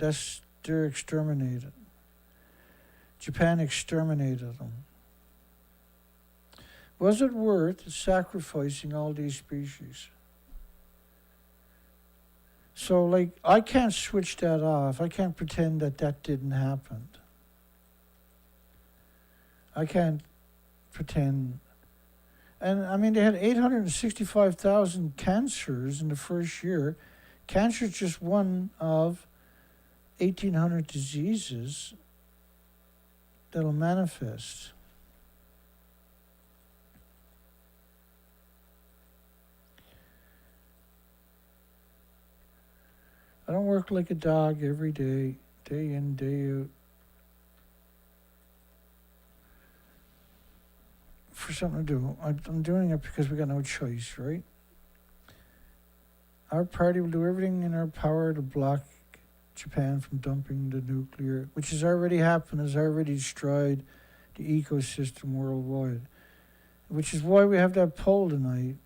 They're exterminated. Japan exterminated them. Was it worth sacrificing all these species? So, like, I can't switch that off. I can't pretend that that didn't happen. I can't pretend. And, I mean, they had 865,000 cancers in the first year. Cancer is just one of 1,800 diseases that'll manifest. I don't work like a dog every day, day in, day out, for something to do. I'm doing it because we got no choice, right? Our party will do everything in our power to block Japan from dumping the nuclear, which has already happened, has already destroyed the ecosystem worldwide, which is why we have that poll tonight.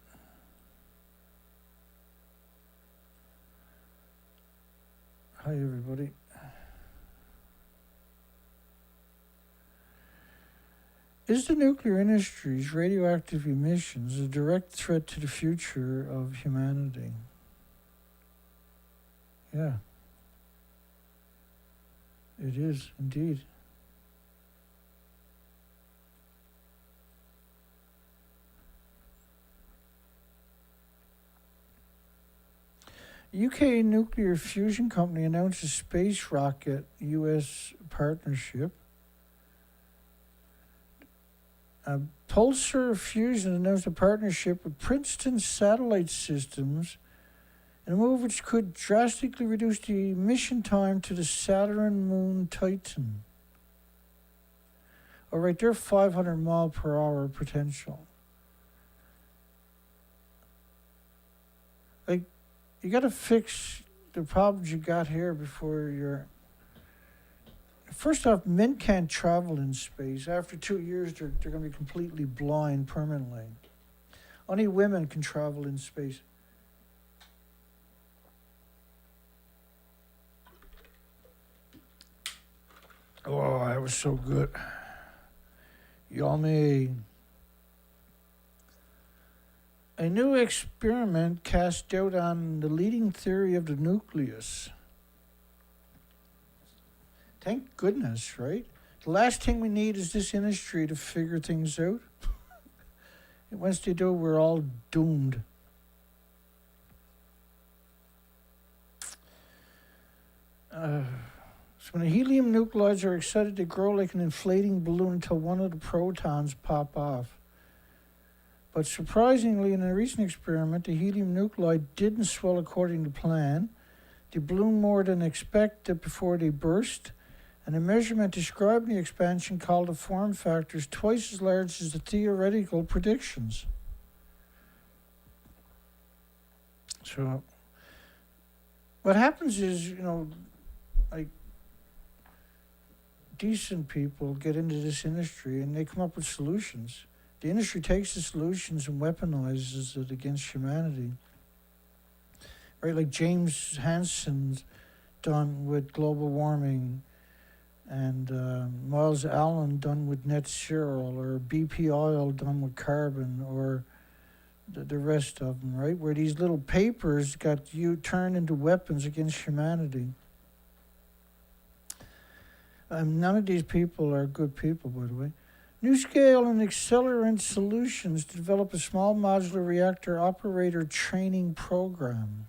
Hi, everybody. Is the nuclear industry's radioactive emissions a direct threat to the future of humanity? Yeah. It is, indeed. UK nuclear fusion company announced a space rocket U.S. partnership. Pulsar Fusion announced a partnership with Princeton Satellite Systems in a move which could drastically reduce the mission time to the Saturn moon Titan. All right, they're 500 mile per hour potential. Like, you got to fix the problems you got here before you're... First off, men can't travel in space. After 2 years, they're going to be completely blind permanently. Only women can travel in space. Oh, that was so good. Yummy. A new experiment cast doubt on the leading theory of the nucleus. Thank goodness, right? The last thing we need is this industry to figure things out. Once they do, we're all doomed. So when the helium nuclides are excited, they grow like an inflating balloon until one of the protons pop off. But surprisingly, in a recent experiment, the helium nuclide didn't swell according to plan. They ballooned more than expected before they burst, and a measurement describing the expansion called the form factors twice as large as the theoretical predictions. So what happens is, like, decent people get into this industry and they come up with solutions. The industry takes the solutions and weaponizes it against humanity. Right, like James Hansen's done with global warming, and Miles Allen done with net zero, or BP oil done with carbon, or the rest of them, right? Where these little papers got you turned into weapons against humanity. None of these people are good people, by the way. NuScale and Accelerant Solutions to develop a small modular reactor operator training program.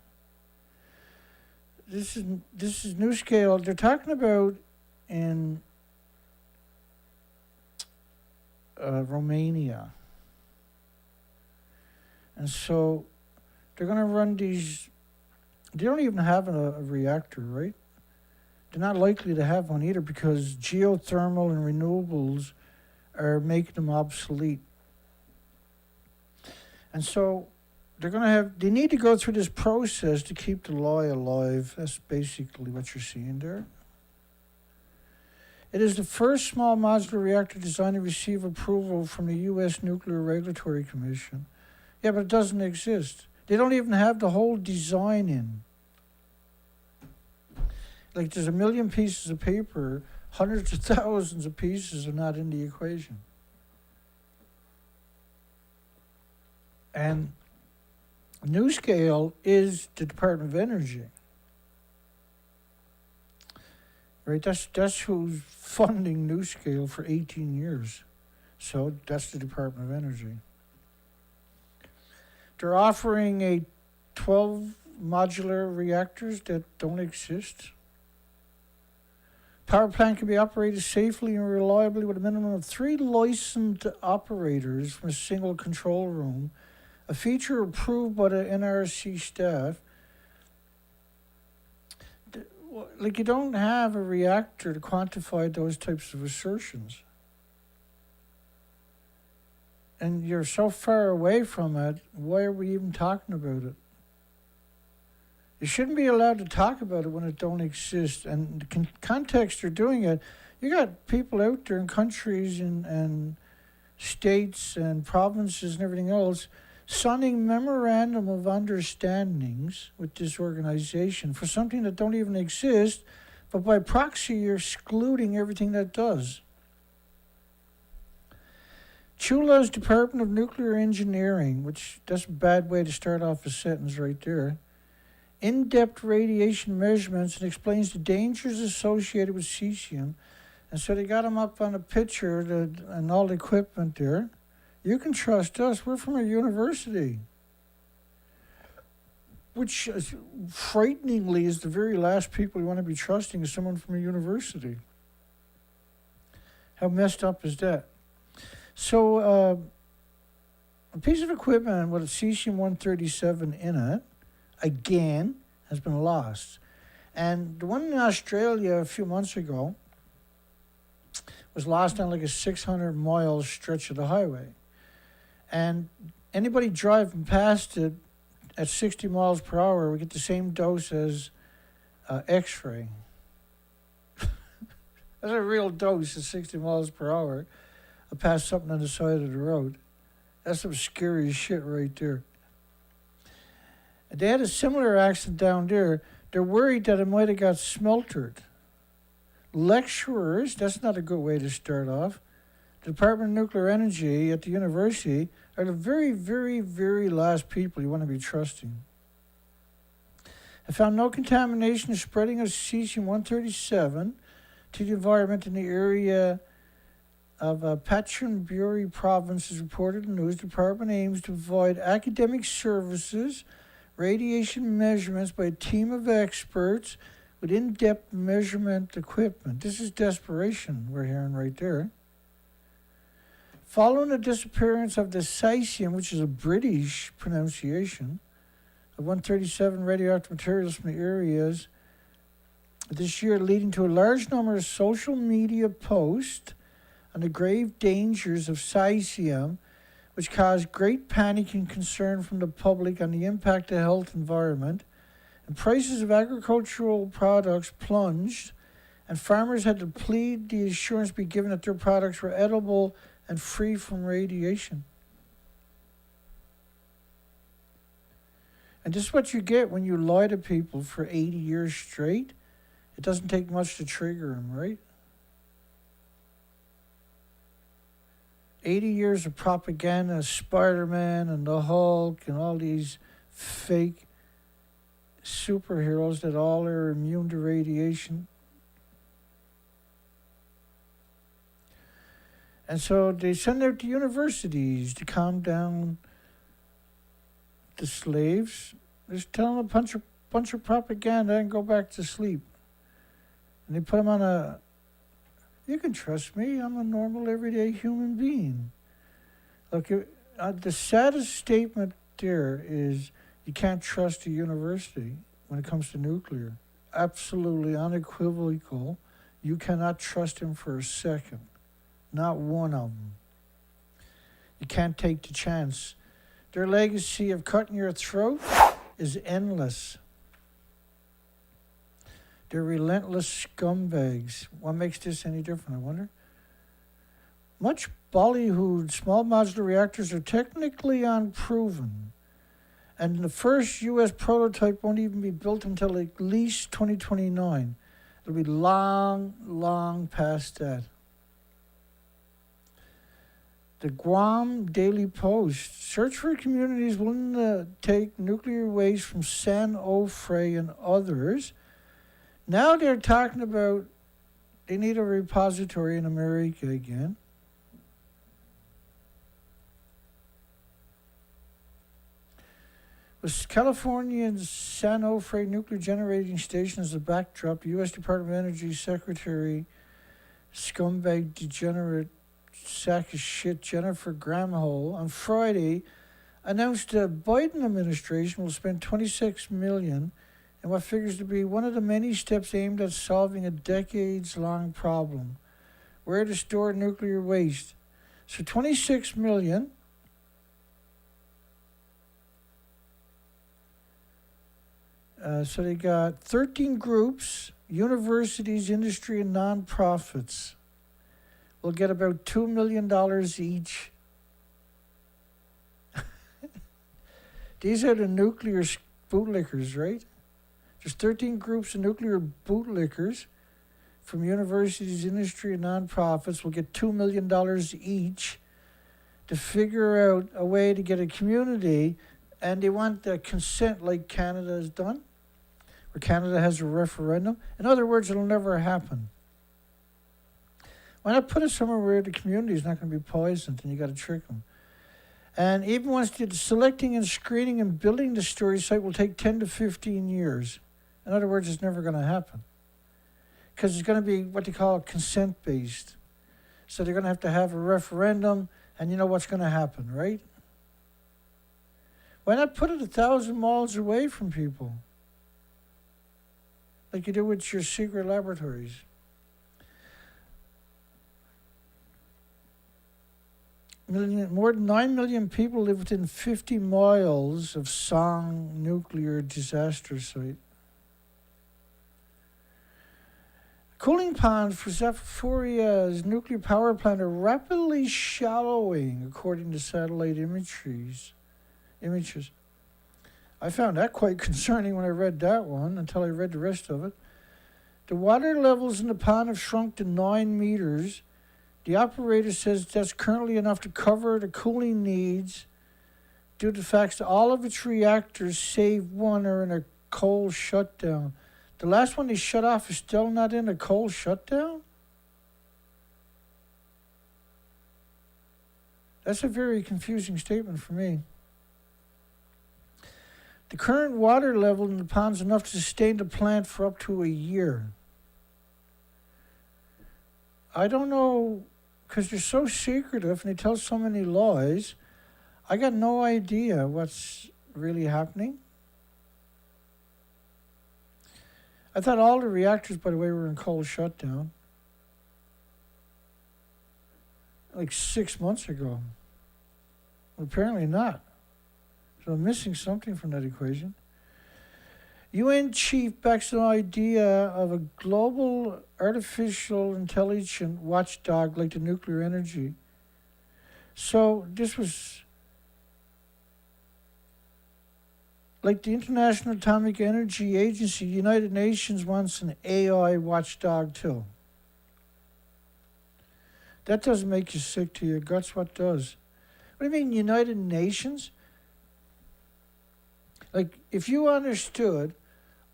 This is NuScale. They're talking about in Romania. And so they're going to run these. They don't even have a reactor, right? They're not likely to have one either because geothermal and renewables are making them obsolete. And so they need to go through this process to keep the law alive. That's basically what you're seeing there. It is the first small modular reactor designed to receive approval from the U.S. Nuclear Regulatory Commission. Yeah, but it doesn't exist. They don't even have the whole design in. Like, there's 1 million pieces of paper, hundreds of thousands of pieces are not in the equation. And NuScale is the Department of Energy. Right? That's who's funding NuScale for 18 years. So that's the Department of Energy. They're offering a 12 modular reactors that don't exist. Power plant can be operated safely and reliably with a minimum of 3 licensed operators from a single control room, a feature approved by the NRC staff. Like, you don't have a reactor to quantify those types of assertions. And you're so far away from it, why are we even talking about it? You shouldn't be allowed to talk about it when it don't exist. And the context they're doing it, you got people out there in countries and states and provinces and everything else signing memorandum of understandings with this organization for something that don't even exist, but by proxy you're excluding everything that does. Chula's Department of Nuclear Engineering, which that's a bad way to start off a sentence right there, in-depth radiation measurements and explains the dangers associated with cesium. And so they got him up on a picture and all the equipment there. You can trust us. We're from a university. Which, frighteningly, is the very last people you want to be trusting is someone from a university. How messed up is that? So, a piece of equipment with a cesium-137 in it, again, has been lost. And the one in Australia a few months ago was lost on like a 600-mile stretch of the highway. And anybody driving past it at 60 miles per hour would get the same dose as X-ray. That's a real dose at 60 miles per hour. Past something on the side of the road. That's some scary shit right there. They had a similar accident down there. They're worried that it might have got smeltered. Lecturers, that's not a good way to start off. The Department of Nuclear Energy at the university are the very, very, very last people you want to be trusting. I found no contamination or spreading of cesium-137 to the environment in the area of Pachunburi province, is reported in the news. The department aims to provide academic services, radiation measurements by a team of experts with in-depth measurement equipment. This is desperation we're hearing right there. Following the disappearance of the cesium, which is a British pronunciation, of 137 radioactive materials from the areas this year, leading to a large number of social media posts on the grave dangers of cesium, which caused great panic and concern from the public on the impact of health environment, and prices of agricultural products plunged, and farmers had to plead the assurance be given that their products were edible and free from radiation. And this is what you get when you lie to people for 80 years straight. It doesn't take much to trigger them, right? 80 years of propaganda, Spider-Man and the Hulk and all these fake superheroes that all are immune to radiation. And so they send out to universities to calm down the slaves. Just tell them a bunch of propaganda and go back to sleep. And they put them on a, you can trust me, I'm a normal, everyday human being. Look, the saddest statement there is you can't trust a university when it comes to nuclear. Absolutely unequivocal. You cannot trust him for a second. Not one of them. You can't take the chance. Their legacy of cutting your throat is endless. They're relentless scumbags. What makes this any different, I wonder? Much ballyhooed small modular reactors are technically unproven, and the first U.S. prototype won't even be built until at least 2029. It'll be long, long past that. The Guam Daily Post: search for communities willing to take nuclear waste from San Onofre and others. Now they're talking about they need a repository in America again. With California's San Onofre nuclear generating station as a backdrop, U.S. Department of Energy Secretary, scumbag degenerate sack of shit Jennifer Granholm, on Friday announced the Biden administration will spend $26 million in what figures to be one of the many steps aimed at solving a decades-long problem: where to store nuclear waste. So $26 million. So they got 13 groups, universities, industry, and nonprofits will get about $2 million each. These are the nuclear bootlickers, right? There's 13 groups of nuclear bootlickers from universities, industry, and nonprofits will get $2 million each to figure out a way to get a community, and they want the consent like Canada has done, where Canada has a referendum. In other words, it'll never happen. Why not put it somewhere where the community is not going to be poisoned and you got to trick them? And even once the selecting and screening and building the storage site will take 10 to 15 years. In other words, it's never going to happen, because it's going to be what they call consent-based. So they're going to have a referendum, and you know what's going to happen, right? Why not put it 1,000 miles away from people, like you do with your secret laboratories? More than 9 million people live within 50 miles of Song nuclear disaster site. Cooling ponds for Zaporizhzhya nuclear power plant are rapidly shallowing, according to satellite images. I found that quite concerning when I read that one, until I read the rest of it. The water levels in the pond have shrunk to 9 meters. The operator says that's currently enough to cover the cooling needs due to the fact that all of its reactors, save one, are in a cold shutdown. The last one they shut off is still not in a cold shutdown? That's a very confusing statement for me. The current water level in the pond is enough to sustain the plant for up to a year. I don't know, because they're so secretive and they tell so many lies. I got no idea what's really happening. I thought all the reactors, by the way, were in cold shutdown like 6 months ago. Well, apparently not. So I'm missing something from that equation. UN chief backs the idea of a global artificial intelligence watchdog like the nuclear energy. So this was like the International Atomic Energy Agency. United Nations wants an AI watchdog too. That doesn't make you sick to your guts. What does? What do you mean, United Nations? Like, if you understood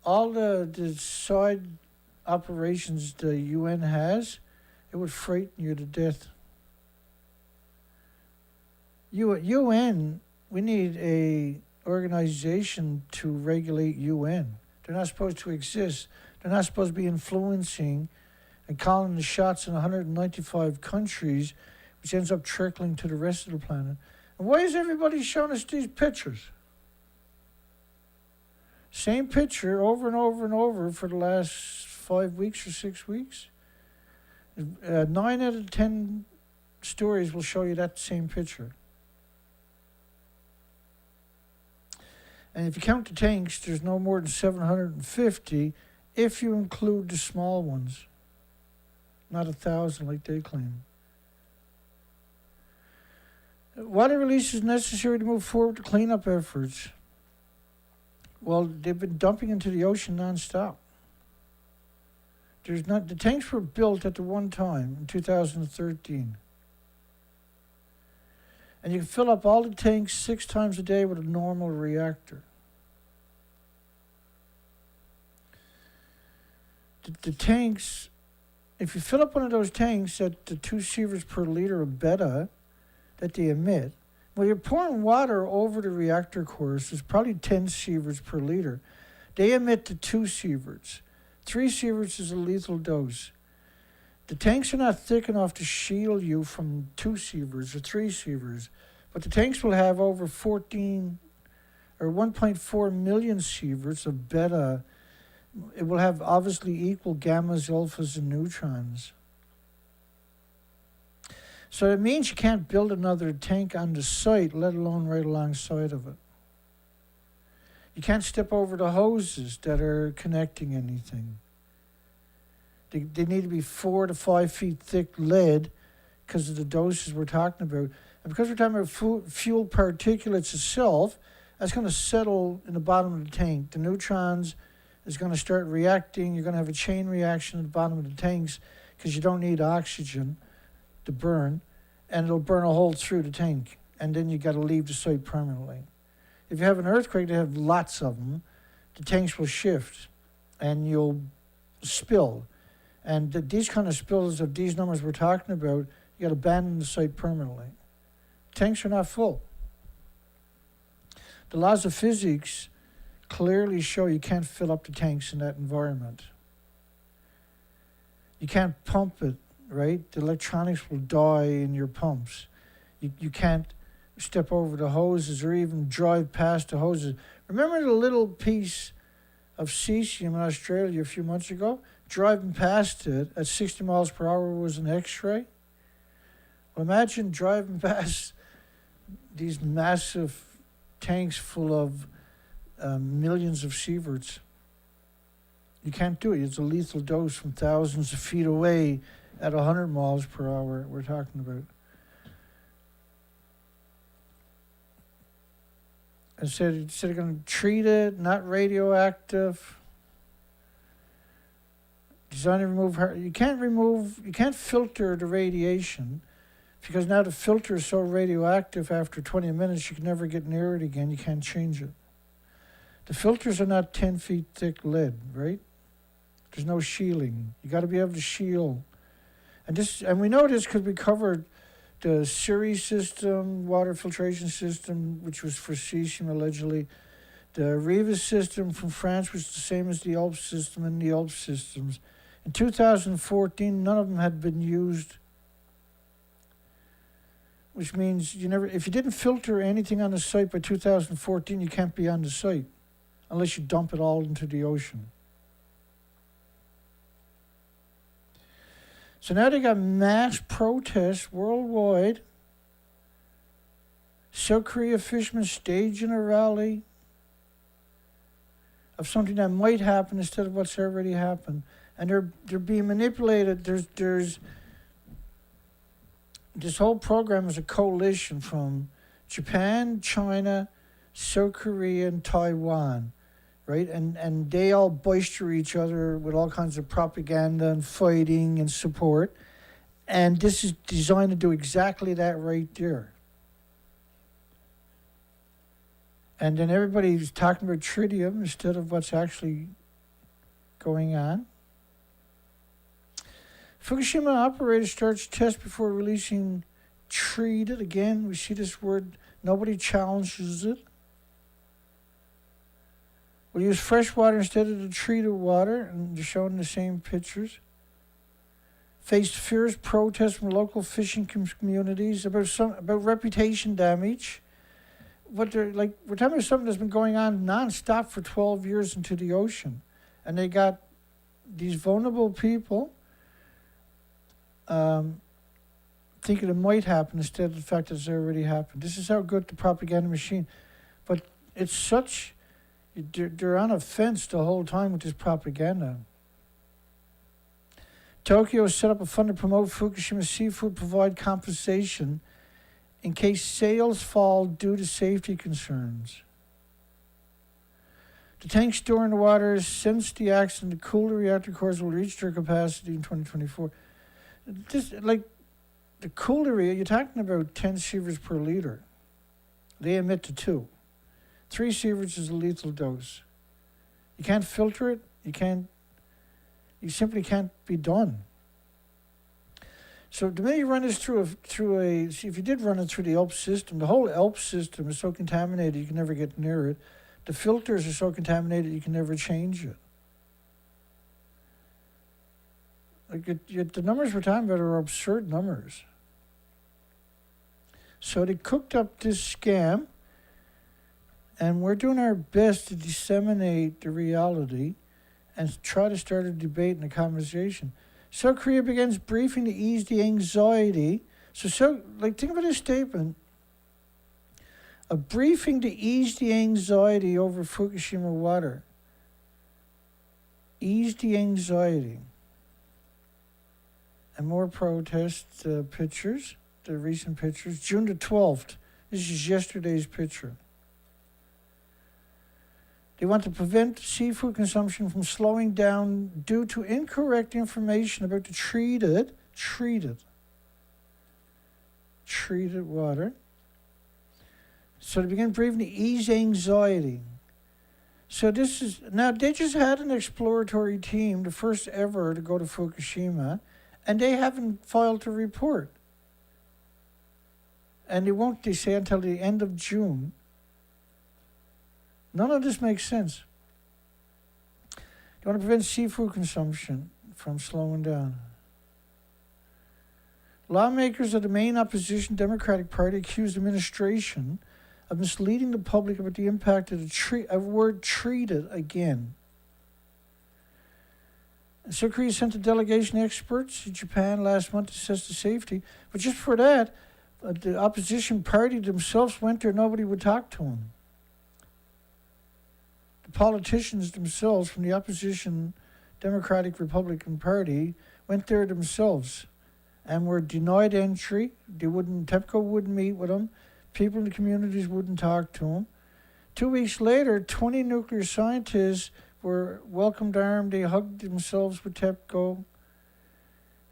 all the side operations the UN has, it would frighten you to death. UN, we need a organization to regulate UN. They're not supposed to exist. They're not supposed to be influencing and calling the shots in 195 countries, which ends up trickling to the rest of the planet. And why is everybody showing us these pictures? Same picture over and over and over for the last 5 weeks or 6 weeks. 9 out of 10 stories will show you that same picture. And if you count the tanks, there's no more than 750 if you include the small ones. Not 1,000 like they claim. Water release is necessary to move forward with cleanup efforts. Well, they've been dumping into the ocean nonstop. The tanks were built at the one time in 2013. And you can fill up all the tanks 6 times a day with a normal reactor. The tanks, if you fill up one of those tanks at the 2 sieverts per liter of beta that they emit, Well, you're pouring water over the reactor cores. It's probably 10 sieverts per liter. They emit to 2 sieverts. 3 sieverts is a lethal dose. The tanks are not thick enough to shield you from 2 sieverts or 3 sieverts, but the tanks will have over 14 or 1.4 million sieverts of beta. It will have obviously equal gammas, alphas, and neutrons. So it means you can't build another tank on the site, let alone right alongside of it. You can't step over the hoses that are connecting anything. They need to be 4 to 5 feet thick lead because of the doses we're talking about. And because we're talking about fuel particulates itself, that's going to settle in the bottom of the tank. The neutrons is going to start reacting. You're going to have a chain reaction at the bottom of the tanks because you don't need oxygen to burn, and it'll burn a hole through the tank. And then you got to leave the site permanently. If you have an earthquake, they have lots of them. The tanks will shift, and you'll spill. And these kind of spills of these numbers we're talking about, you got to abandon the site permanently. Tanks are not full. The laws of physics clearly show you can't fill up the tanks in that environment. You can't pump it, right? The electronics will die in your pumps. You can't step over the hoses or even drive past the hoses. Remember the little piece of cesium in Australia a few months ago? Driving past it at 60 miles per hour was an X-ray. Well, imagine driving past these massive tanks full of millions of sieverts. You can't do it. It's a lethal dose from thousands of feet away at 100 miles per hour we're talking about. Instead of going to treat it, not radioactive. Design to remove. You can't filter the radiation because now the filter is so radioactive after 20 minutes you can never get near it again. You can't change it. The filters are not 10 feet thick lead, right? There's no shielding. You got to be able to shield. And we know this because we covered the Curie system, water filtration system, which was for cesium allegedly. The Reva system from France was the same as the ALP system and the ALP systems. In 2014, none of them had been used, which means if you didn't filter anything on the site by 2014, you can't be on the site unless you dump it all into the ocean. So now they got mass protests worldwide. South Korea fishermen staging a rally of something that might happen instead of what's already happened. And they're being manipulated. There's this whole program is a coalition from Japan, China, South Korea, and Taiwan, right? And they all boister each other with all kinds of propaganda and fighting and support. And this is designed to do exactly that right there. And then everybody's talking about tritium instead of what's actually going on. Fukushima operator starts test before releasing treated. Again, we see this word, nobody challenges it. We'll use fresh water instead of the treated water, and they're showing the same pictures. Faced fierce protests from local fishing communities about reputation damage. We're talking about something that's been going on nonstop for 12 years into the ocean. And they got these vulnerable people thinking it might happen instead of the fact that it's already happened. This is how good the propaganda machine. But it's such, they're on a fence the whole time with this propaganda. Tokyo set up a fund to promote Fukushima seafood, provide compensation in case sales fall due to safety concerns. The tanks storing the water since the accident, the cooler reactor cores will reach their capacity in 2024. The cooler, you're talking about 10 sieverts per liter. They emit to 2. 3 sieverts is a lethal dose. You can't filter it. You simply can't be done. So the minute you run this see, if you did run it through the Alps system, the whole Alps system is so contaminated you can never get near it. The filters are so contaminated you can never change it. Like the numbers we're talking about are absurd numbers. So they cooked up this scam, and we're doing our best to disseminate the reality and try to start a debate and a conversation. South Korea begins briefing to ease the anxiety. Think about this statement. A briefing to ease the anxiety over Fukushima water. Ease the anxiety. And more protest pictures, the recent pictures. June the 12th. This is yesterday's picture. They want to prevent seafood consumption from slowing down due to incorrect information about the treated water. So they begin briefing to ease anxiety. So now they just had an exploratory team, the first ever to go to Fukushima, and they haven't filed a report. And they won't, they say, until the end of June. None of this makes sense. They want to prevent seafood consumption from slowing down. Lawmakers of the main opposition Democratic Party accused the administration of misleading the public about the impact of the word treated again. And South Korea sent a delegation of experts to Japan last month to assess the safety. But just for that, the opposition party themselves went there. Nobody would talk to them. The politicians themselves from the opposition Democratic Republican Party went there themselves and were denied entry. TEPCO wouldn't meet with them. People in the communities wouldn't talk to them. 2 weeks later, 20 nuclear scientists were welcomed armed. They hugged themselves with TEPCO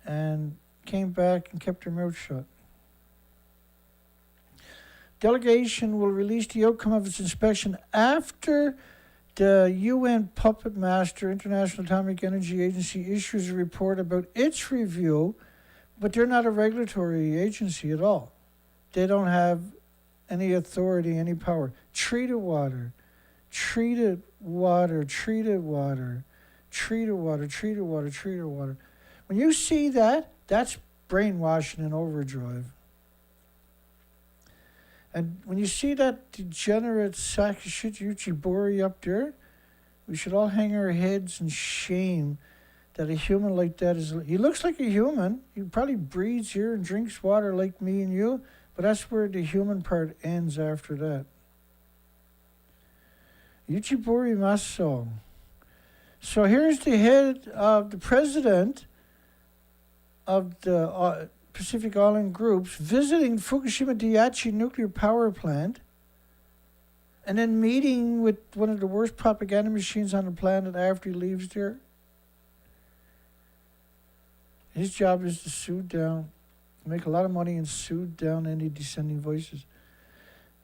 and came back and kept their mouth shut. Delegation will release the outcome of its inspection after the UN puppet master, International Atomic Energy Agency, issues a report about its review, but they're not a regulatory agency at all. They don't have any authority, any power. Treated water, treated water, treated water, treated water, treated water, treated water. When you see that, that's brainwashing in overdrive. And when you see that degenerate sack of shit Yuchibori up there, we should all hang our heads in shame that a human like that is... He looks like a human. He probably breathes here and drinks water like me and you, but that's where the human part ends after that. Yuchibori Maso. So here's the head of the president of the... Pacific Island groups visiting Fukushima Daiichi Nuclear Power Plant and then meeting with one of the worst propaganda machines on the planet after he leaves there. His job is to soothe down, make a lot of money and soothe down any dissenting voices.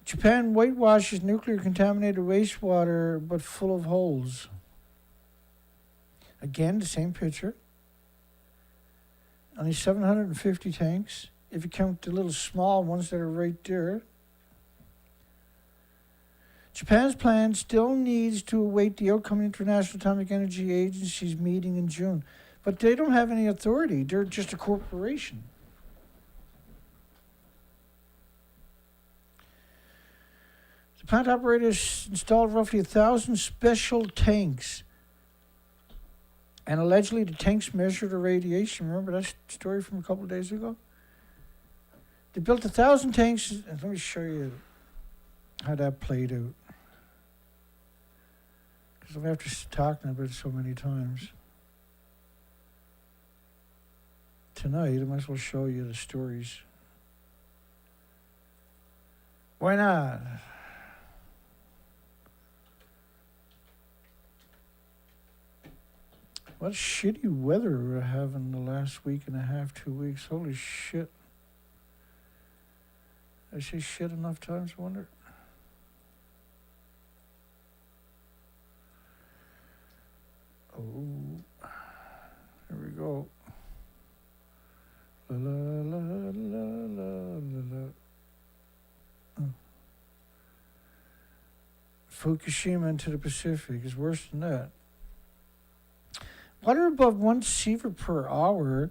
Japan whitewashes nuclear contaminated wastewater but full of holes. Again, the same picture. Only 750 tanks, if you count the little small ones that are right there. Japan's plan still needs to await the outcome of the International Atomic Energy Agency's meeting in June. But they don't have any authority. They're just a corporation. The plant operators installed roughly 1,000 special tanks. And allegedly, the tanks measured the radiation. Remember that story from a couple of days ago? They built 1,000 tanks. And let me show you how that played out. Because I'm after talking about it so many times. Tonight, I might as well show you the stories. Why not? What shitty weather we're having the last week and a half, 2 weeks. Holy shit. I say shit enough times, I wonder. Oh, here we go. La la Fukushima into the Pacific is worse than that. Water above 1 sievert per hour.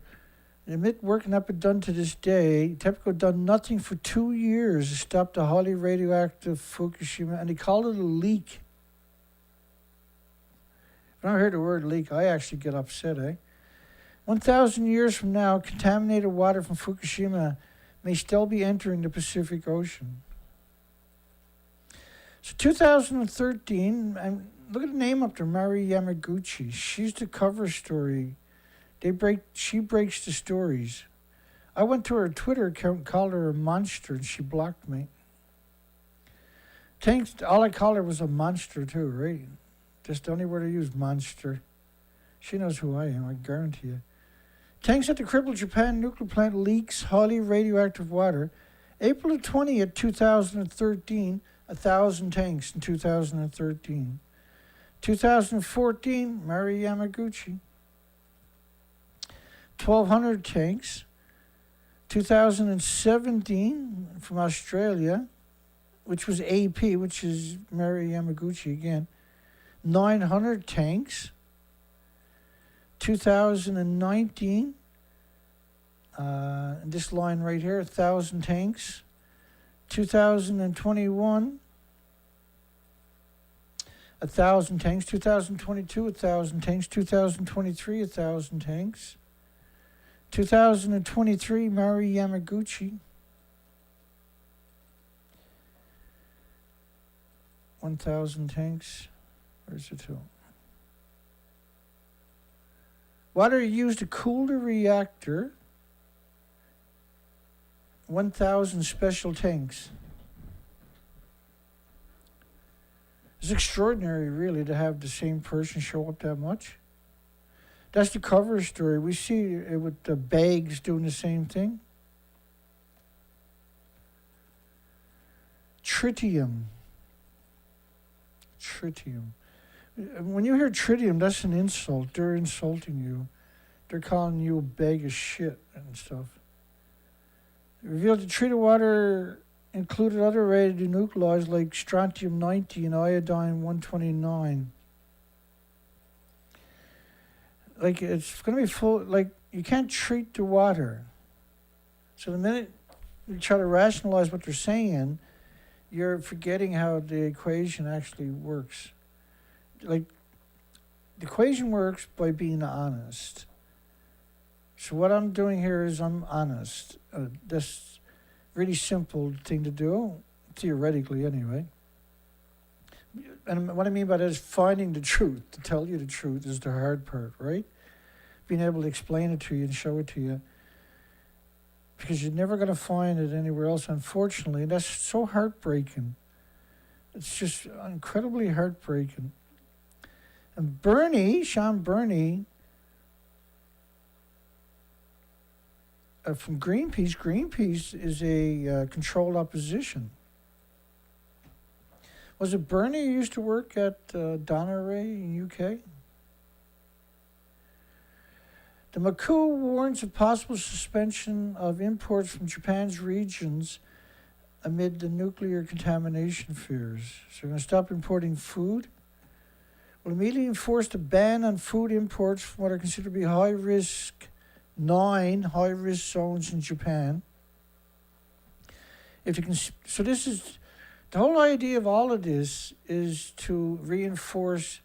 The emit working up and done to this day. TEPCO done nothing for 2 years to stop the highly radioactive Fukushima, and they called it a leak. When I heard the word leak, I actually get upset, 1,000 years from now, contaminated water from Fukushima may still be entering the Pacific Ocean. So 2013, and look at the name up there, Mari Yamaguchi. She's the cover story. She breaks the stories. I went to her Twitter account and called her a monster, and she blocked me. All I called her was a monster too, right? That's the only word I use, monster. She knows who I am, I guarantee you. Tanks at the crippled Japan nuclear plant leaks highly radioactive water. April 20th, 2013, 1,000 tanks in 2013. 2014, Mari Yamaguchi. 1,200 tanks. 2017 from Australia, which was AP, which is Mari Yamaguchi again. 900 tanks. 2019, this line right here, 1,000 tanks. 2021, 1,000 tanks. 2022, 1,000 tanks. 2023, 1,000 tanks. 2023, Mari Yamaguchi. 1,000 tanks. Where's the two? Water used to cool the reactor. 1,000 special tanks. It's extraordinary, really, to have the same person show up that much. That's the cover story. We see it with the bags doing the same thing. Tritium. When you hear tritium, that's an insult. They're insulting you. They're calling you a bag of shit and stuff. It revealed the treated water included other radionuclides like strontium-90 and iodine-129. Like, it's going to be full, like, you can't treat the water. So the minute you try to rationalize what they're saying, you're forgetting how the equation actually works. Like, the equation works by being honest. So what I'm doing here is I'm honest. That's a really simple thing to do, theoretically anyway. And what I mean by that is finding the truth. To tell you the truth is the hard part, right? Being able to explain it to you and show it to you. Because you're never going to find it anywhere else, unfortunately. And that's so heartbreaking. It's just incredibly heartbreaking. And Sean Burney, from Greenpeace is a controlled opposition. Was it Bernie who used to work at Donneray in UK? The Macau warns of possible suspension of imports from Japan's regions amid the nuclear contamination fears. So we're going to stop importing food. Will immediately enforce the ban on food imports from what are considered to be nine high-risk zones in Japan. So this is, the whole idea of all of this is to reinforce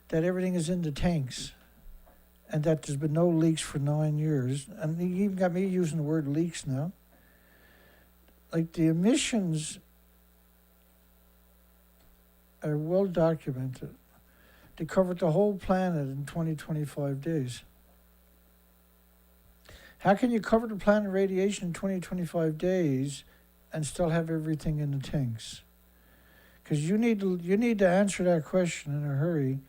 that everything is in the tanks and that there's been no leaks for 9 years. And you even got me using the word leaks now. Like, the emissions are well documented. They covered the whole planet in 25 days. How can you cover the planet radiation in 25 days and still have everything in the tanks? Because you need to answer that question in a hurry,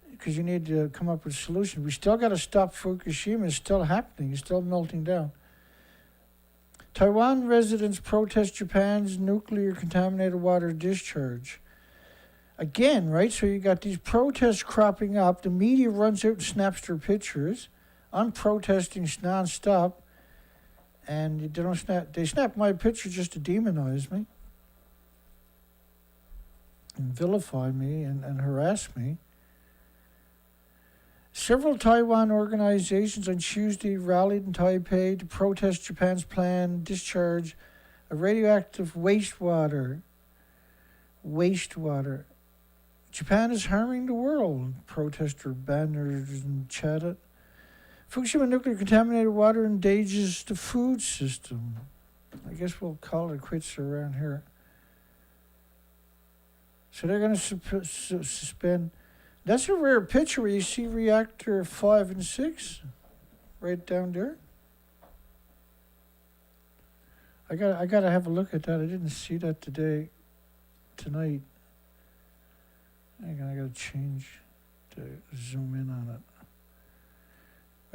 because you need to come up with a solution. We still got to stop Fukushima. It's still happening. It's still melting down. Taiwan residents protest Japan's nuclear contaminated water discharge. Again, right? So you got these protests cropping up. The media runs out and snaps their pictures. I'm protesting nonstop, and they snap my picture just to demonize me. and vilify me and harass me. Several Taiwan organizations on Tuesday rallied in Taipei to protest Japan's planned discharge of radioactive wastewater. Japan is harming the world, protester banners and chanted. Fukushima nuclear contaminated water endangers the food system. I guess we'll call it quits around here. So they're going to suspend. That's a rare picture where you see reactor 5 and 6 right down there. I gotta have a look at that. I didn't see that tonight. Hang on, I gotta change to zoom in on it.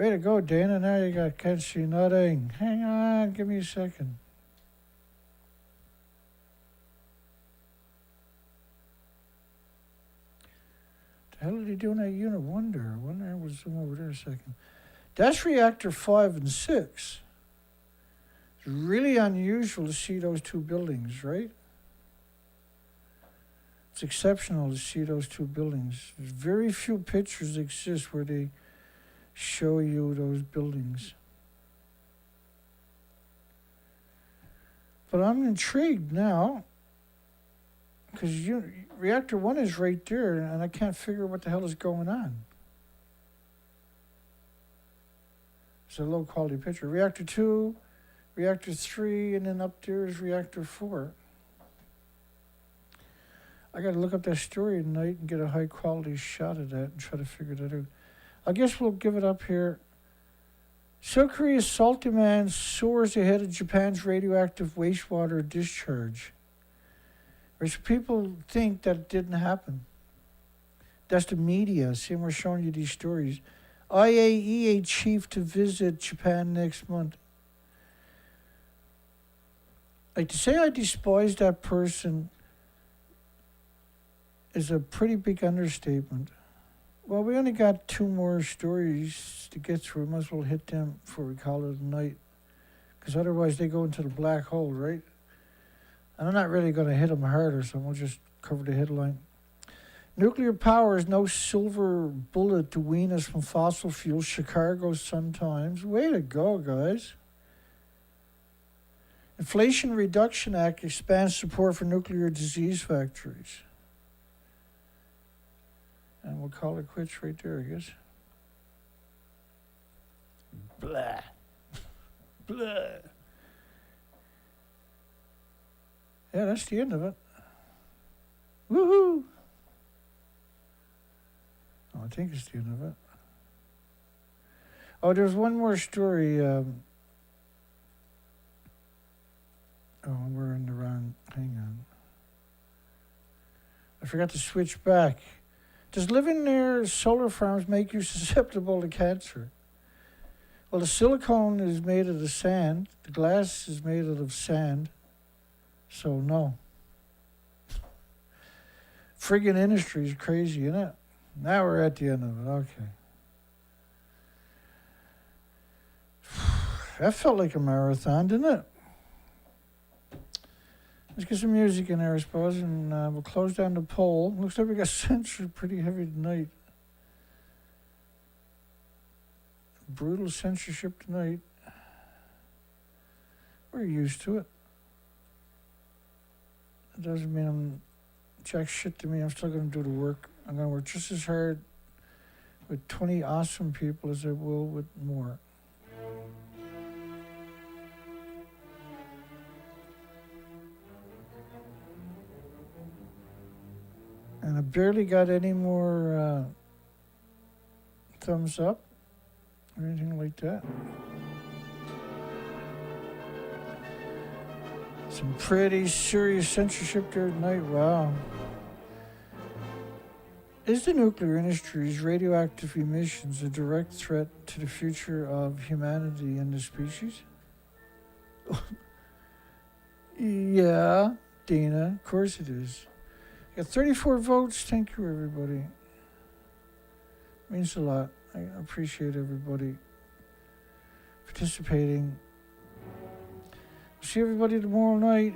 Way to go, Dana. Now you can't see nothing. Hang on, give me a second. The hell are they doing that unit? Wonder. We'll zoom over there a second. That's reactor 5 and 6. It's really unusual to see those two buildings, right? It's exceptional to see those two buildings. There's very few pictures exist where they show you those buildings. But I'm intrigued now because reactor 1 is right there and I can't figure what the hell is going on. It's a low quality picture. Reactor 2, reactor 3, and then up there is reactor 4. I got to look up that story tonight and get a high quality shot of that and try to figure that out. I guess we'll give it up here. South Korea's salt demand soars ahead of Japan's radioactive wastewater discharge. Whereas people think that it didn't happen. That's the media. See, we're showing you these stories. IAEA chief to visit Japan next month. Like, to say I despise that person is a pretty big understatement. Well, we only got 2 more stories to get through. Might as well hit them before we call it a night. Because otherwise they go into the black hole, right? And I'm not really going to hit them harder, so we'll just cover the headline. Nuclear power is no silver bullet to wean us from fossil fuels. Chicago Sun-Times. Way to go, guys. Inflation Reduction Act expands support for nuclear disease factories. And we'll call it quits right there, I guess. Blah. Blah. Yeah, that's the end of it. Woohoo! Oh, I think it's the end of it. Oh, there's one more story. Oh, we're in the wrong. Hang on. I forgot to switch back. Does living near solar farms make you susceptible to cancer? Well, the silicone is made out of sand. The glass is made out of sand. So, no. Friggin' industry is crazy, isn't it? Now we're at the end of it. Okay. That felt like a marathon, didn't it? Let's get some music in there, I suppose, and we'll close down the poll. Looks like we got censored pretty heavy tonight. Brutal censorship tonight. We're used to it. It doesn't mean I'm jack shit to me. I'm still going to do the work. I'm going to work just as hard with 20 awesome people as I will with more. And I barely got any more thumbs up or anything like that. Some pretty serious censorship there tonight. Wow. Is the nuclear industry's radioactive emissions a direct threat to the future of humanity and the species? Yeah, Dana, of course it is. Got 34 votes. Thank you, everybody. Means a lot. I appreciate everybody participating. See everybody tomorrow night.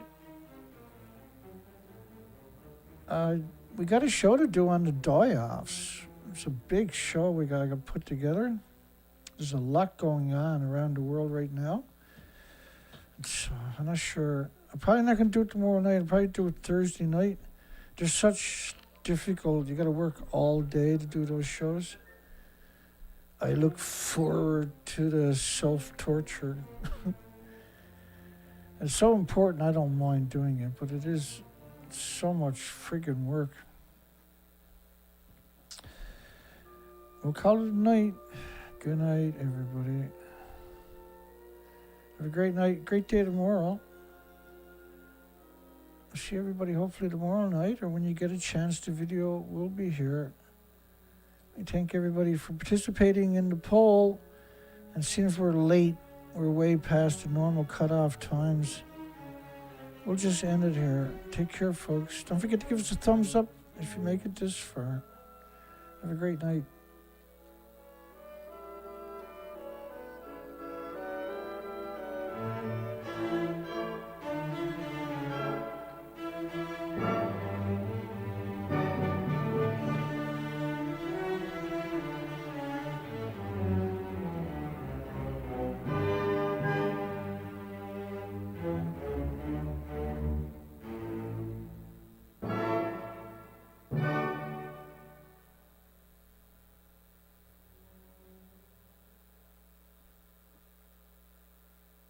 We got a show to do on the die-offs. It's a big show we got to put together. There's a lot going on around the world right now. I'm not sure. I'm probably not going to do it tomorrow night. I'll probably do it Thursday night. There's such difficult. You got to work all day to do those shows. I look forward to the self-torture. It's so important. I don't mind doing it, but it is so much friggin' work. We'll call it a night. Good night, everybody. Have a great night, great day tomorrow. I'll see everybody hopefully tomorrow night, or when you get a chance to video, we'll be here. I thank everybody for participating in the poll. And since we're late, we're way past the normal cutoff times. We'll just end it here. Take care, folks. Don't forget to give us a thumbs up if you make it this far. Have a great night.